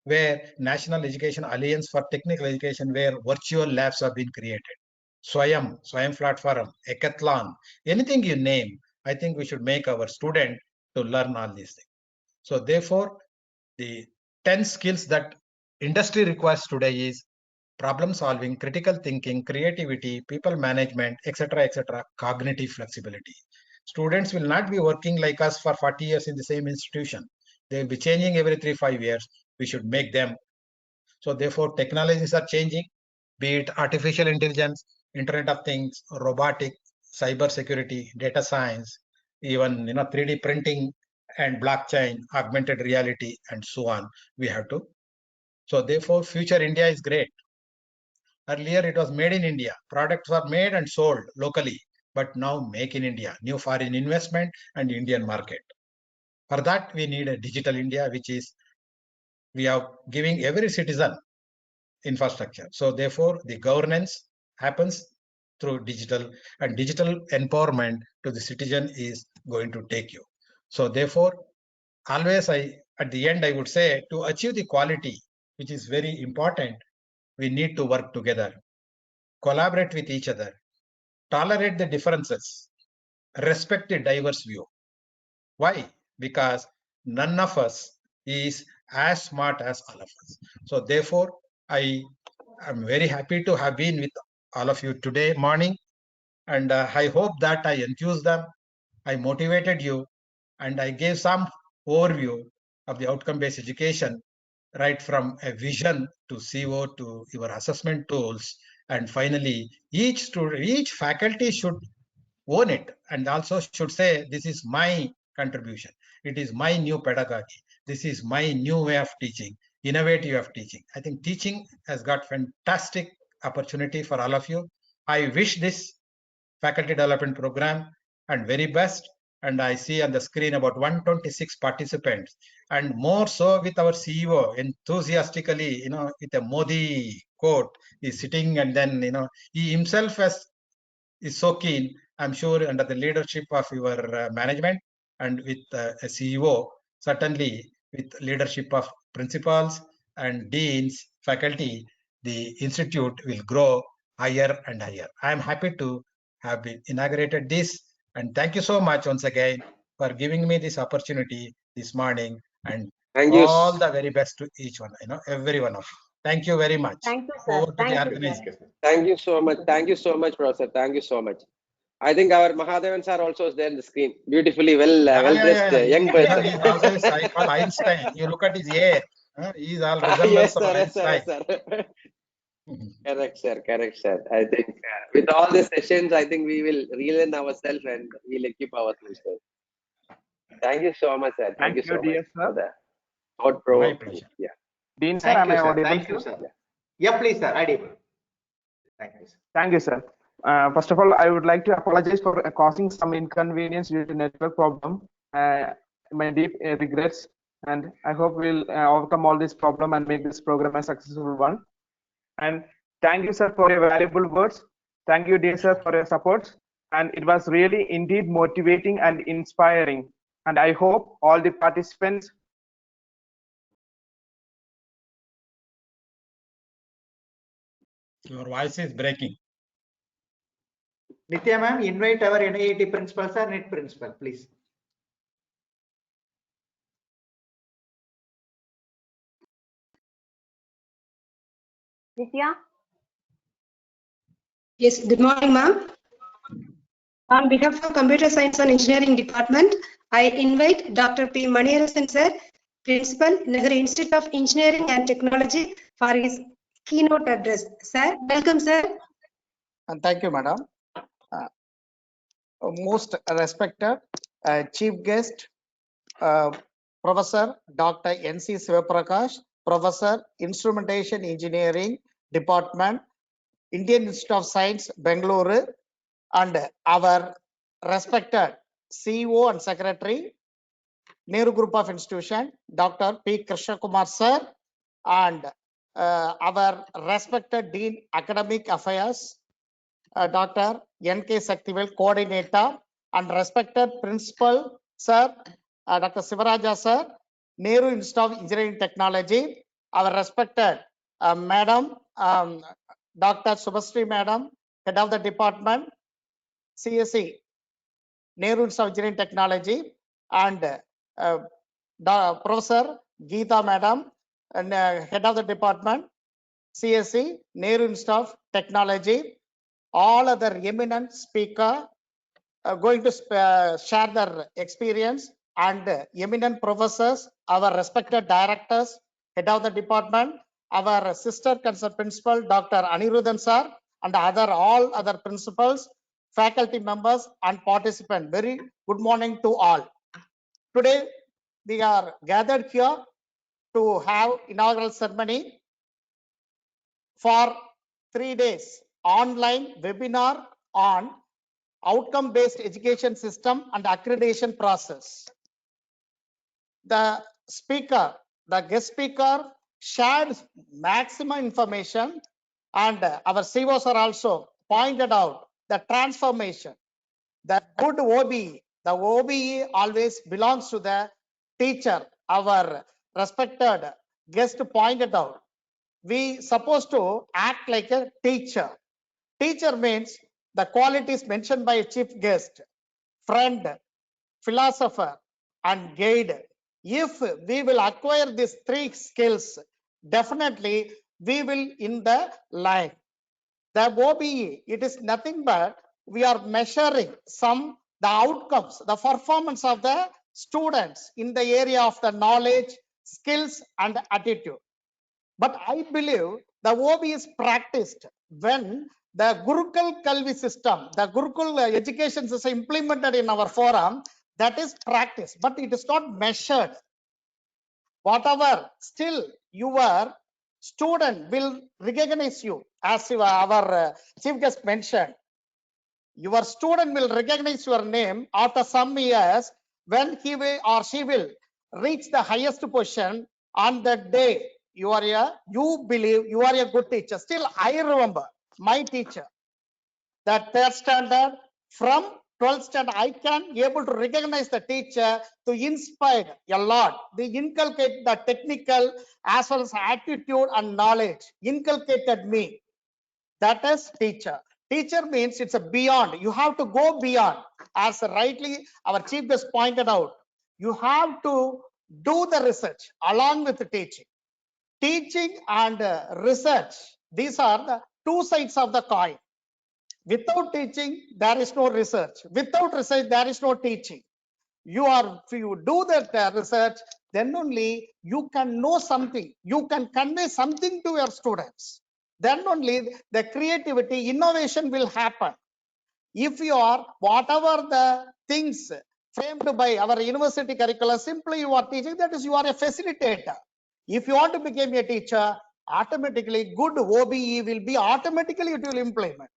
where National Education Alliance for Technical Education, where virtual labs have been created. Swayam platform, Hackathon, anything you name, I think we should make our student to learn all these things. So therefore, the 10 skills that industry requires today is problem solving, critical thinking, creativity, people management, etc., cognitive flexibility. Students will not be working like us for 40 years in the same institution. They will be changing every 3-5 years. We should make them. So therefore, technologies are changing, be it artificial intelligence, Internet of Things, robotic, cyber security, data science, even 3D printing and blockchain, augmented reality, and so on. We have to. So therefore, future India is great. Earlier, it was made in India. Products were made and sold locally, but now make in India, new foreign investment and Indian market. For that, we need a digital India, which is we are giving every citizen infrastructure. So therefore, the governance happens through digital, and digital empowerment to the citizen is going to take you. So therefore, always at the end, I would say, to achieve the quality, which is very important, we need to work together, collaborate with each other, tolerate the differences, respect the diverse view. Why? Because none of us is as smart as all of us. So therefore, I am very happy to have been with all of you today morning. And I hope that I enthused them, I motivated you, and I gave some overview of the outcome-based education, right from a vision to CO to your assessment tools. And finally, each student, each faculty should own it and also should say, this is my contribution. It is my new pedagogy. This is my new way of teaching, innovative of teaching. I think teaching has got fantastic opportunity for all of you. I wish this faculty development program and very best. And I see on the screen about 126 participants, and more so with our CEO enthusiastically, with a Modi quote, he's sitting, and then, he himself is so keen. I'm sure under the leadership of your management and with a CEO, certainly with leadership of principals and deans, faculty, the institute will grow higher and higher. I'm happy to have been inaugurated this, and thank you so much once again for giving me this opportunity this morning, and Thank you. all the very best to each one, every one of you. Thank you very much. Thank you, sir. Over to the Thank you, organizer. sir. Thank you so much. Thank you so much, Professor. Thank you so much. I think our Mahadevan sir also is there in the screen. Beautifully well-dressed young person. He's also his, I call Einstein. You look at his hair. He's all resemblance Yes, of sir. Yes, sir. Einstein. Yes, sir. Correct, sir. Correct, sir. I think with all the sessions, I think we will relearn ourselves and we'll equip ourselves. Thank you so much, sir. Thank you so dear much sir. for the thought My provoking. pleasure. Yeah. Dean sir, Thank am you, I sir. audible? Thank you, sir. Yeah, please, sir. Audible. Thank you, sir. Thank you, sir. First of all, I would like to apologize for causing some inconvenience due to network problem. My deep regrets, and I hope we'll overcome all this problem and make this program a successful one. And thank you, sir, for your valuable words. Thank you, dear sir, for your support. And it was really indeed motivating and inspiring. And I hope all the participants Your voice is breaking. Nitya ma'am, invite our NIET principal, sir, NIT principal, please. Nitya? Yes, good morning, ma'am. On behalf of Computer Science and Engineering Department, I invite Dr. P. Maniarasan sir, Principal, Nehru Institute of Engineering and Technology, for his keynote address. Sir, welcome, sir. And thank you, madam. Most respected chief guest, Professor Dr. N.C. Sivaprakash, Professor Instrumentation Engineering Department, Indian Institute of Science, Bengaluru, and our respected CEO and Secretary, Nehru Group of Institution, Dr. P. Krishna Kumar sir, and our respected Dean Academic Affairs, Dr. N.K. Saktivel, Coordinator, and respected Principal Sir, Dr. Sivaraja Sir, Nehru Institute of Engineering Technology, our respected Madam, Dr. Subhasri Madam, Head of the Department, CSE, Nehru Institute of Engineering Technology, and Professor Geeta Madam, and Head of the Department, CSE, Nehru Institute of Technology. All other eminent speaker are going to share their experience, and eminent professors, our respected directors, head of the department, our sister concerned principal, Dr. Anirudhan sir, and all other principals, faculty members and participants. Very good morning to all. Today, we are gathered here to have inaugural ceremony for 3 days online webinar on outcome-based education system and accreditation process. The speaker, the guest speaker shared maximum information, and our CEOs are also pointed out the transformation, the good OBE. The OBE always belongs to the teacher. Our respected guest pointed out, we supposed to act like a teacher. Teacher means the qualities mentioned by a chief guest: friend, philosopher, and guide. If we will acquire these 3 skills, definitely we will in the line. The OBE, it is nothing but we are measuring the outcomes, the performance of the students in the area of the knowledge, skills, and attitude. But I believe the OB is practiced when the Gurukul Kalvi system, the Gurukul education system implemented in our forum, that is practice, but it is not measured. Whatever, still your student will recognize you, as our chief guest mentioned. Your student will recognize your name after some years when he will or she will reach the highest position. On that day, you believe you are a good teacher. Still, I remember my teacher, that third standard, from 12th standard, I can able to recognize the teacher to inspire a lot. They inculcate the technical as well as attitude and knowledge, inculcated me. That is teacher. Teacher means it's a beyond. You have to go beyond. As rightly our chief guest pointed out, you have to do the research along with the teaching. Teaching and research, these are the two sides of the coin. Without teaching, there is no research. Without research, there is no teaching. If you do that research, then only you can know something. You can convey something to your students. Then only the creativity, innovation will happen. If you are, whatever the things framed by our university curricula, simply you are teaching, that is, you are a facilitator. If you want to become a teacher, automatically good OBE will be automatically it will implement.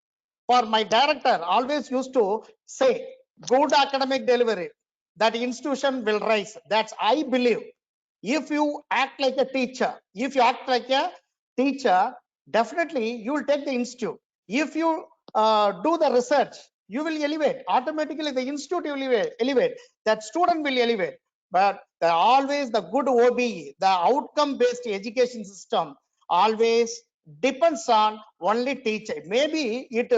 For my director always used to say, good academic delivery, that institution will rise. That's I believe. If you act like a teacher, definitely you will take the institute. If you do the research, you will elevate. Automatically the institute will elevate. That student will elevate. But always the good OBE, the outcome-based education system, always depends on only teacher. Maybe it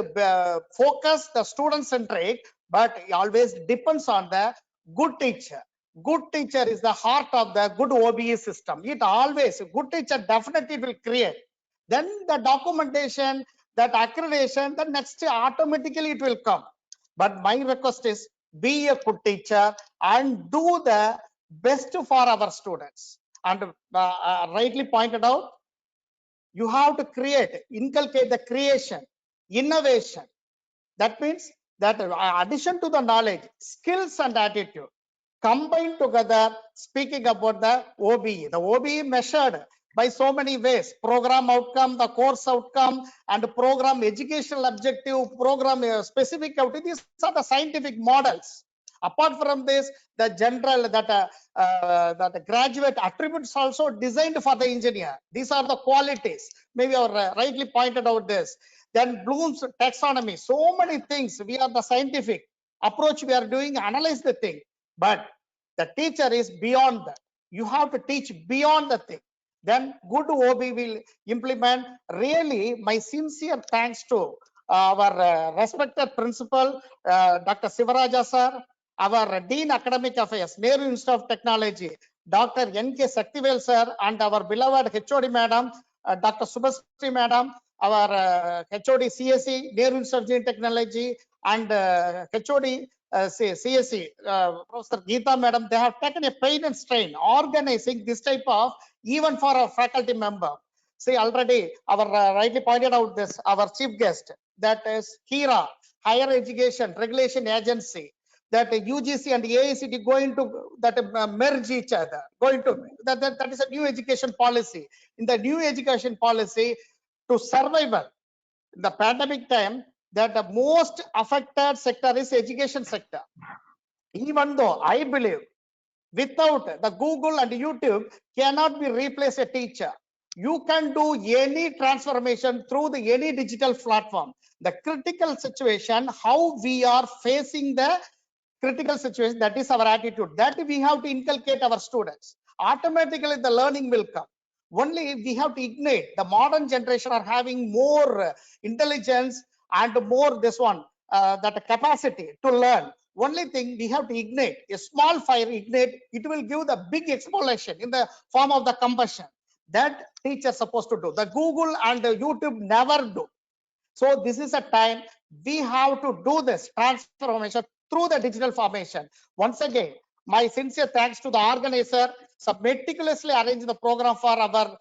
focus the student centric, but it always depends on the good teacher. Good teacher is the heart of the good OBE system. It always, good teacher definitely will create. Then the documentation, that accreditation, the next automatically it will come. But my request is, be a good teacher and do the best for our students. And rightly pointed out, you have to inculcate the creation, innovation. That means that addition to the knowledge, skills and attitude combined together, speaking about the OBE. The OBE measured by so many ways: program outcome, the course outcome, and program educational objective, program specific outcome. These are the scientific models. Apart from this, the general that graduate attributes also designed for the engineer. These are the qualities. Maybe our rightly pointed out this. Then Bloom's taxonomy. So many things. We are the scientific approach we are doing, analyze the thing. But the teacher is beyond that. You have to teach beyond the thing. Then good OB will implement. Really, my sincere thanks to our respected principal, Dr. Sivaraja sir, our Dean Academic Affairs, Nehru Institute of Technology, Dr. N.K. Saktivel sir, and our beloved HOD madam, Dr. Subhasri madam, our HOD CSE, Nehru Institute of Gene Technology, and HOD CSE, Professor Geeta madam. They have taken a pain and strain organizing this type of even for a faculty member. See, already our rightly pointed out this, our chief guest, that is HERA, Higher Education Regulation Agency, that UGC and AICT going to merge each other, that is a new education policy. In the new education policy, to survival in the pandemic time, that the most affected sector is education sector. Even though I believe without the Google and YouTube cannot be replace a teacher. You can do any transformation through any digital platform. The critical situation, how we are facing the critical situation, that is our attitude. That we have to inculcate our students. Automatically the learning will come. Only we have to ignite. The modern generation are having more intelligence and more that capacity to learn. Only thing we have to ignite, a small fire ignite, it will give the big explosion in the form of the combustion. That teacher supposed to do. The Google and the YouTube never do. So this is a time we have to do this transformation through the digital formation. Once again, my sincere thanks to the organizer, meticulously arrange the program for our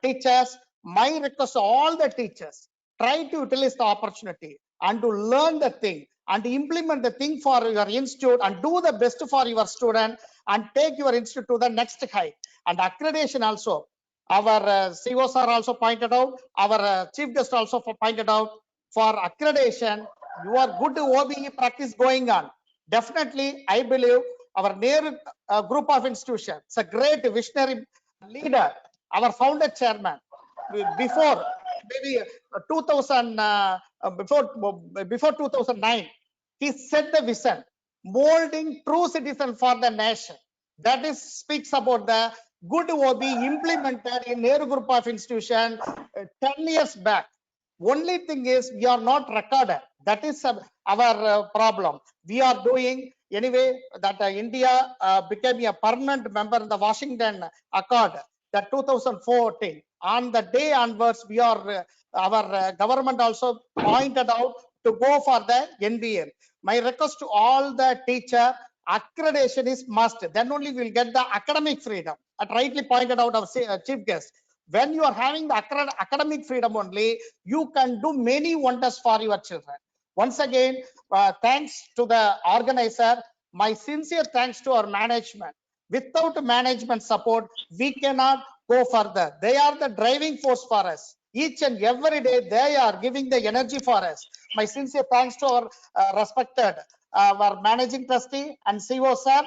teachers. My request to all the teachers, try to utilize the opportunity and to learn the thing and implement the thing for your institute and do the best for your student and take your institute to the next height. And accreditation also, our CEO sir also pointed out, our chief guest also pointed out, for accreditation, your good OBE practice going on. Definitely, I believe our NEHRU group of institutions, it's a great visionary leader, our founder chairman, before maybe 2000, before 2009, he set the vision, molding true citizen for the nation. That is speaks about the good OB implemented in NEHRU group of institution 10 years back. Only thing is we are not recorded. That is our problem. We are doing anyway that India became a permanent member in the Washington Accord, that 2014. On the day onwards, we are our government also pointed out to go for the NBM. My request to all the teacher, accreditation is must. Then only we'll get the academic freedom. I rightly pointed out our chief guest. When you are having the academic freedom only, you can do many wonders for your children. Once again, thanks to the organizer. My sincere thanks to our management. Without management support, we cannot go further. They are the driving force for us. Each and every day, they are giving the energy for us. My sincere thanks to our respected our managing trustee and CEO sir.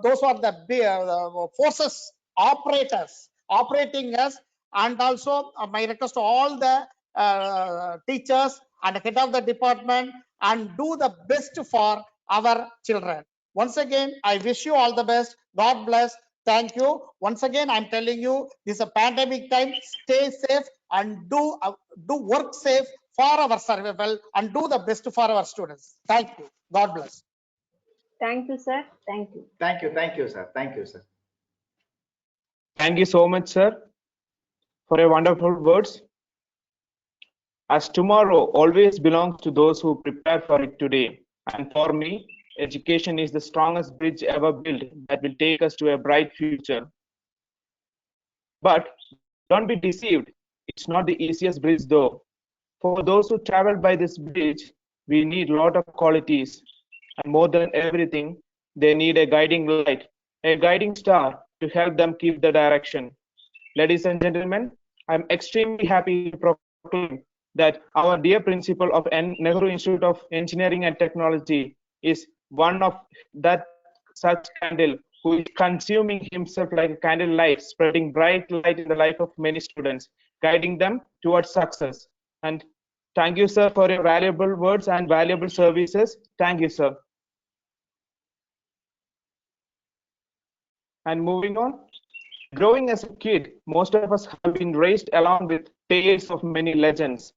Those are the forces operators operating us, and also my request to all the teachers and head of the department, and do the best for our children. Once again, I wish you all the best. God bless. Thank you. Once again, I'm telling you, this is a pandemic time. Stay safe and do work safe for our survival and do the best for our students. Thank you. God bless. Thank you, sir. Thank you. Thank you. Thank you, sir. Thank you, sir. Thank you so much, sir, for your wonderful words. As tomorrow always belongs to those who prepare for it today. And for me, education is the strongest bridge ever built that will take us to a bright future. But don't be deceived. It's not the easiest bridge though. For those who travel by this bridge, we need a lot of qualities. And more than everything, they need a guiding light, a guiding star to help them keep the direction. Ladies and gentlemen, I'm extremely happy to proclaim that our dear principal of Nehru Institute of Engineering and Technology is one of that such candle who is consuming himself like a candle light, spreading bright light in the life of many students, guiding them towards success. And thank you, sir, for your valuable words and valuable services. Thank you, sir. And moving on, growing as a kid, most of us have been raised along with tales of many legends.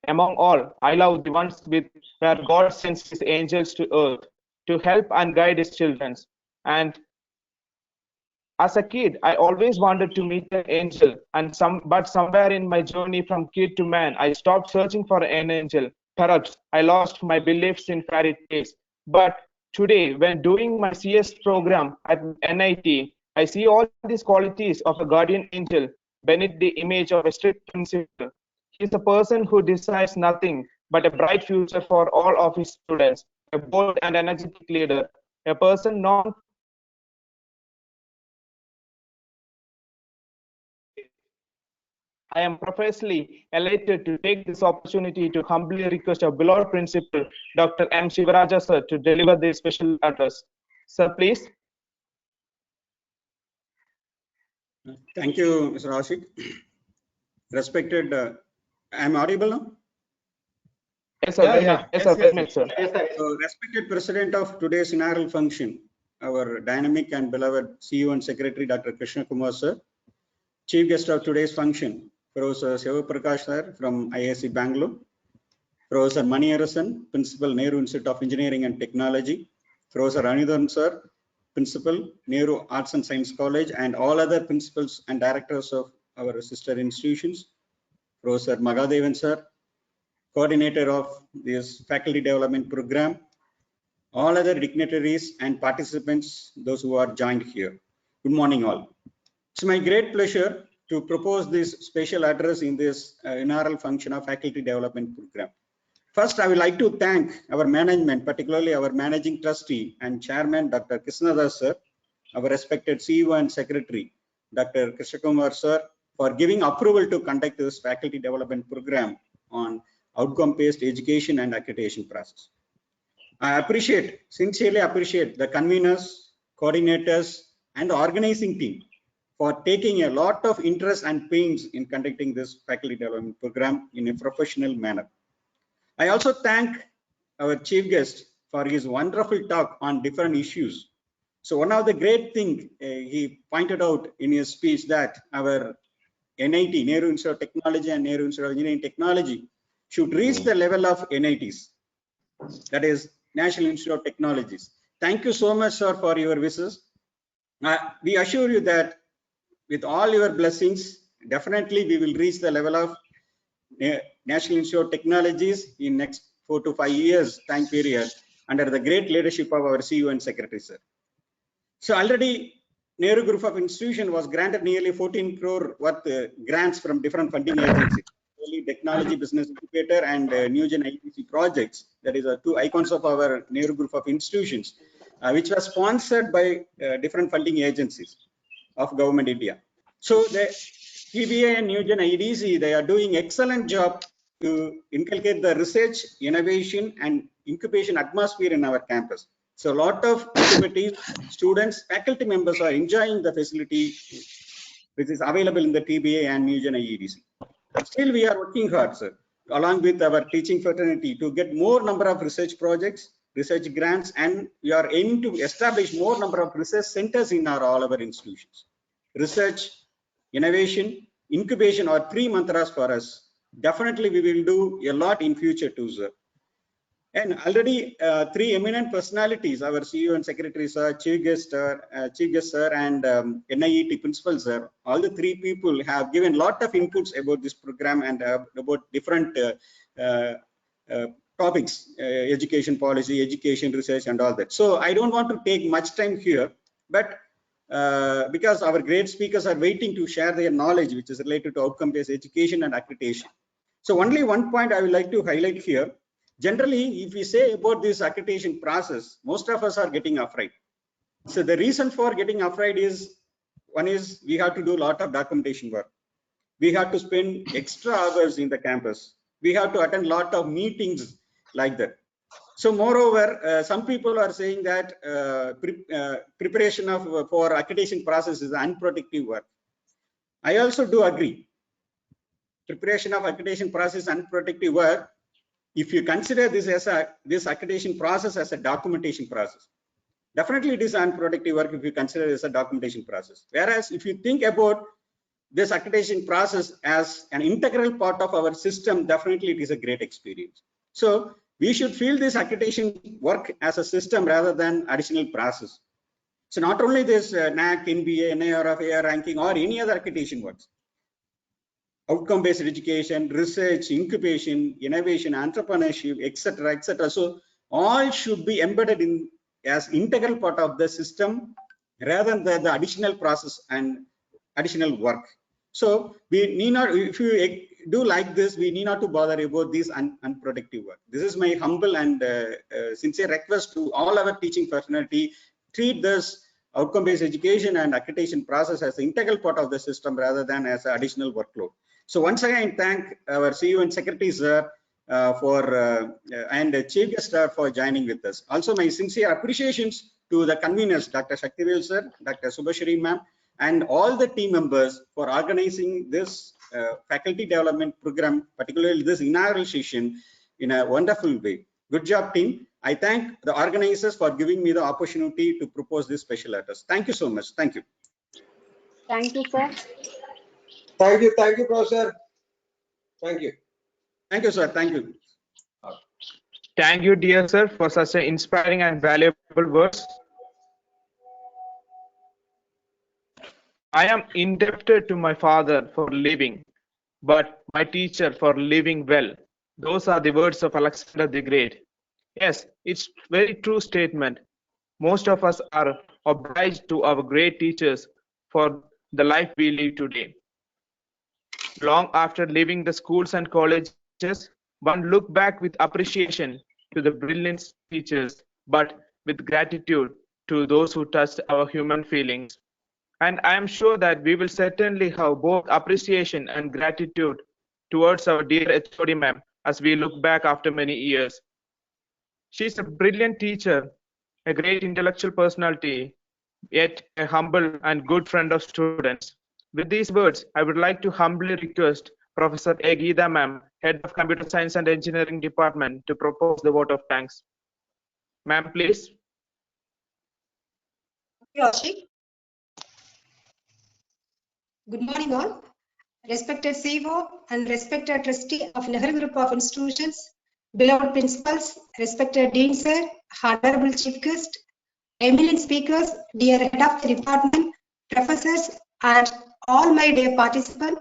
Among all, I love the ones with where God sends his angels to earth to help and guide his children. And as a kid, I always wanted to meet an angel, but somewhere in my journey from kid to man, I stopped searching for an angel. Perhaps I lost my beliefs in fairy tales. But today, when doing my CS program at NIT, I see all these qualities of a guardian angel beneath the image of a strict principal. He is a person who desires nothing but a bright future for all of his students, a bold and energetic leader, a person known. I am profusely elated to take this opportunity to humbly request our beloved principal, Dr. M. Shivaraja sir, to deliver this special address. Sir, please. Thank you, Mr. Ashik. Respected, I am audible now? Yes, sir. Yes, sir. So, respected President of today's inaugural function, our dynamic and beloved CEO and Secretary, Dr. Krishna Kumar sir. Chief guest of today's function, Professor Siva Prakash sir from IISc Bangalore. Professor Maniarasan, Principal, Nehru Institute of Engineering and Technology. Professor Anudhan sir, Principal, Nehru Arts and Science College, and all other principals and directors of our sister institutions. Professor Magadevan sir, coordinator of this faculty development program, all other dignitaries and participants, those who are joined here. Good morning all. It's my great pleasure to propose this special address in this inaugural function of faculty development program. First, I would like to thank our management, particularly our managing trustee and chairman, Dr. Krishnadas sir, our respected CEO and secretary, Dr. Krishna Kumar sir, for giving approval to conduct this faculty development program on outcome-based education and accreditation process. I sincerely appreciate the conveners, coordinators, and the organizing team for taking a lot of interest and pains in conducting this faculty development program in a professional manner. I also thank our chief guest for his wonderful talk on different issues. So one of the great things he pointed out in his speech that our NIT, Nehru Institute of Technology and Nehru Institute of Engineering Technology should reach the level of NITs, that is National Institute of Technologies. Thank you so much, sir, for your wishes. We assure you that with all your blessings, definitely we will reach the level of National Institute of Technologies in next 4 to 5 years time period under the great leadership of our CEO and secretary, sir. So already Nehru Group of Institution was granted nearly 14 crore worth grants from different funding agencies, Technology Business Incubator and New-Gen ITC projects. That is two icons of our Nehru Group of Institutions, which was sponsored by different funding agencies of Government India. So the TBA and New-Gen IDC, they are doing excellent job to inculcate the research, innovation, and incubation atmosphere in our campus. So a lot of activities, students, faculty members are enjoying the facility which is available in the TBA and New-Gen IEDC. Still, we are working hard, sir, along with our teaching fraternity to get more number of research projects, research grants, and we are aiming to establish more number of research centers in all our institutions. Research, innovation, incubation are three mantras for us. Definitely, we will do a lot in future too, sir. And already three eminent personalities, our CEO and secretary, sir, chief guest, sir, and NIET principal, sir, all the three people have given a lot of inputs about this program and about different topics, education policy, education research, and all that. So I don't want to take much time here, but because our great speakers are waiting to share their knowledge, which is related to outcome-based education and accreditation. So only one point I would like to highlight here. Generally, if we say about this accreditation process, most of us are getting afraid. So the reason for getting afraid is, one is we have to do a lot of documentation work. We have to spend extra hours in the campus. We have to attend a lot of meetings like that. So moreover, some people are saying that preparation for accreditation process is unproductive work. I also do agree. Preparation of accreditation process unproductive work, if you consider this as this accreditation process as a documentation process. Definitely it is unproductive work if you consider it as a documentation process. Whereas if you think about this accreditation process as an integral part of our system, definitely it is a great experience. So we should feel this accreditation work as a system rather than additional process. So not only this NAAC, NBA, NIRF, AR ranking or any other accreditation works. Outcome-based education, research, incubation, innovation, entrepreneurship, etc., etc. So all should be embedded in as integral part of the system rather than the additional process and additional work. So we need not, if you do like this, we need not to bother about this unproductive work. This is my humble and sincere request to all our teaching fraternity. Treat this outcome-based education and accreditation process as an integral part of the system rather than as an additional workload. So once again, thank our CEO and secretary, sir, and chief guest for joining with us. Also, my sincere appreciations to the conveners, Dr. Shaktivel sir, Dr. Subhashri ma'am, and all the team members for organizing this faculty development program, particularly this inaugural session, in a wonderful way. Good job, team. I thank the organizers for giving me the opportunity to propose this special address. Thank you so much. Thank you. Thank you, sir. Thank you, Professor. Thank you. Thank you, sir. Thank you. Thank you, dear sir, for such an inspiring and valuable words. I am indebted to my father for living, but my teacher for living well. Those are the words of Alexander the Great. Yes, it's very true statement. Most of us are obliged to our great teachers for the life we live today. Long after leaving the schools and colleges, one look back with appreciation to the brilliant teachers, but with gratitude to those who touched our human feelings. And I am sure that we will certainly have both appreciation and gratitude towards our dear HOD ma'am as we look back after many years. She's a brilliant teacher, a great intellectual personality, yet a humble and good friend of students. With these words, I would like to humbly request Professor A. Geeta ma'am, Head of Computer Science and Engineering Department, to propose the vote of thanks. Ma'am, please. Yoshi. Good morning all. Respected CEO and respected trustee of Nehru Group of Institutions, beloved principals, respected Dean Sir, Honorable Chief Guest, eminent speakers, dear Head of the Department, professors, and all my dear participants,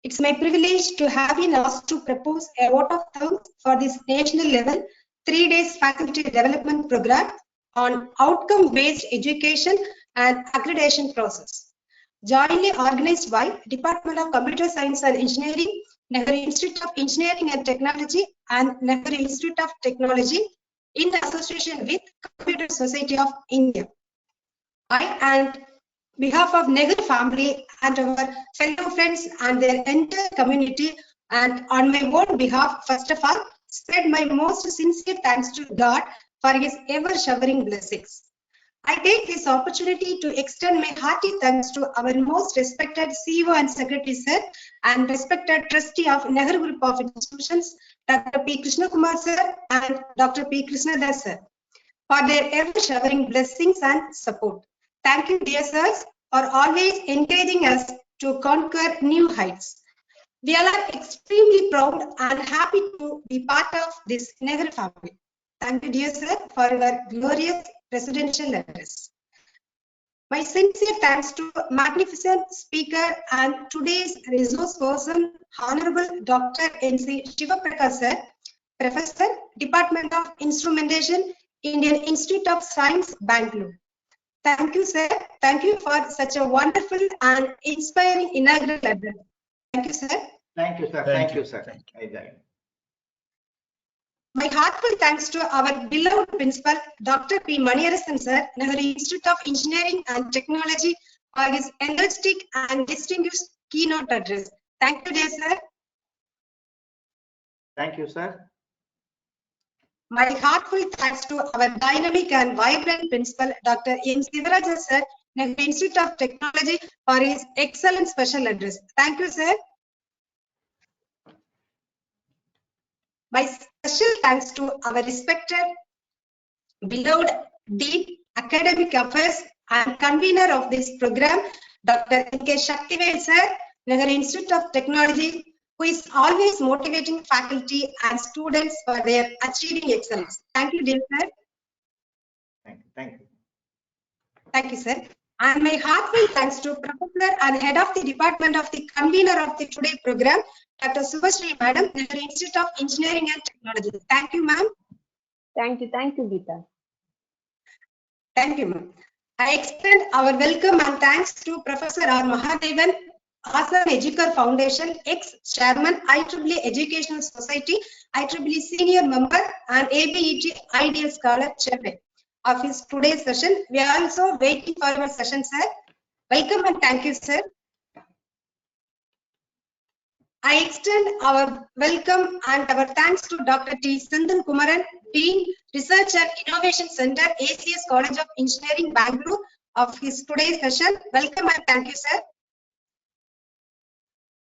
it's my privilege to have been asked to propose a vote of thanks for this national level 3 days faculty development program on outcome-based education and accreditation process. Jointly organized by Department of Computer Science and Engineering, Nehru Institute of Engineering and Technology, and Nehru Institute of Technology in association with Computer Society of India. I, and behalf of Nehru family and our fellow friends and their entire community, and on my own behalf, first of all, spread my most sincere thanks to God for his ever showering blessings. I take this opportunity to extend my hearty thanks to our most respected CEO and Secretary Sir and respected trustee of Nehru Group of Institutions, Dr. P. Krishna Kumar Sir and Dr. P. Krishnadas Sir, for their ever showering blessings and support. Thank you, dear sirs, for always encouraging us to conquer new heights. We all are extremely proud and happy to be part of this Nehru family. Thank you, dear sir, for your glorious presidential address. My sincere thanks to magnificent speaker and today's resource person, Honorable Dr. N.C. Shivaprakash Sir, Professor, Department of Instrumentation, Indian Institute of Science, Bangalore. Thank you, sir. Thank you for such a wonderful and inspiring inaugural address. Thank you, sir. Thank you, sir. Thank you, sir. My heartfelt thanks to our beloved principal, Dr. P. Maniarasan Sir, Nehru Institute of Engineering and Technology, for his energetic and distinguished keynote address. Thank you, dear sir. Thank you, sir. My heartfelt thanks to our dynamic and vibrant principal, Dr. M. Sivaraja Sir, Nehru Institute of Technology, for his excellent special address. Thank you, sir. My special thanks to our respected, beloved Dean, Academic Affairs and convener of this program, Dr. N.K. Shaktivel Sir, Nehru Institute of Technology, who is always motivating faculty and students for their achieving excellence. Thank you, dear sir. Thank you. Thank you. Thank you, sir. And my heartfelt thanks to Professor and Head of the Department of the convener of the today program, Dr. Subhashree Madam, Nehru Institute of Engineering and Technology. Thank you, ma'am. Thank you, Geeta. Thank you, ma'am. I extend our welcome and thanks to Professor R. Mahadevan, Assam Educare Foundation, ex-chairman, IEEE Educational Society, IEEE Senior Member, and ABET Ideal Scholar, Chennai, of his today's session. We are also waiting for your session, sir. Welcome and thank you, sir. I extend our welcome and our thanks to Dr. T. Sindhan Kumaran, Dean, Research and Innovation Center, ACS College of Engineering, Bangalore, of his today's session. Welcome and thank you, sir.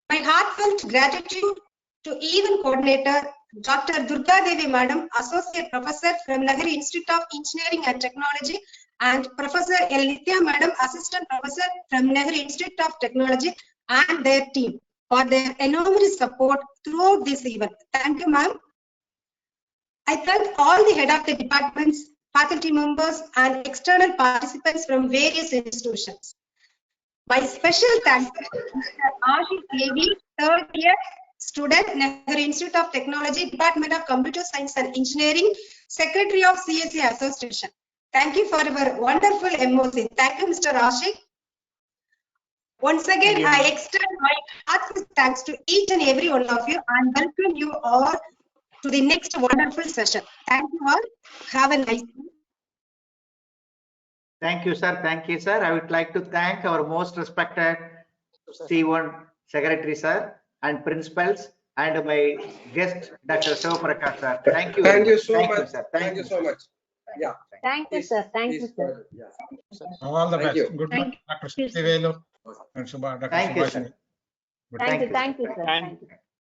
My heartfelt gratitude to event coordinator, Dr. Durga Devi Madam, Associate Professor from Nehru Institute of Engineering and Technology, and Professor L. Nithya Madam, Assistant Professor from Nehru Institute of Technology, and their team for their enormous support throughout this event. Thank you, ma'am. I thank all the head of the departments, faculty members, and external participants from various institutions. My special thanks to Mr. Ashish Levy, third year, student, Nehru Institute of Technology, Department of Computer Science and Engineering, Secretary of CSE Association. Thank you for your wonderful MOC. Thank you, Mr. Ashik. Once again, I extend my heartfelt thanks to each and every one of you and welcome you all to the next wonderful session. Thank you all. Have a nice day. Thank you, sir. Thank you, sir. I would like to thank our most respected C1 Secretary, sir, and principals, and my guest, Dr. Shiva Prakash, sir. Thank you. Thank very you much. so Thank much. you, sir. Thank you so much. Yeah. Thank you, sir. Thank you, Please, sir. yeah. All the Thank best. you. Good luck, Thank Dr. you, sir. Sivelu and Dr. Thank you, Subhashini. sir. Thank you, sir. thank you, sir. And Thank you.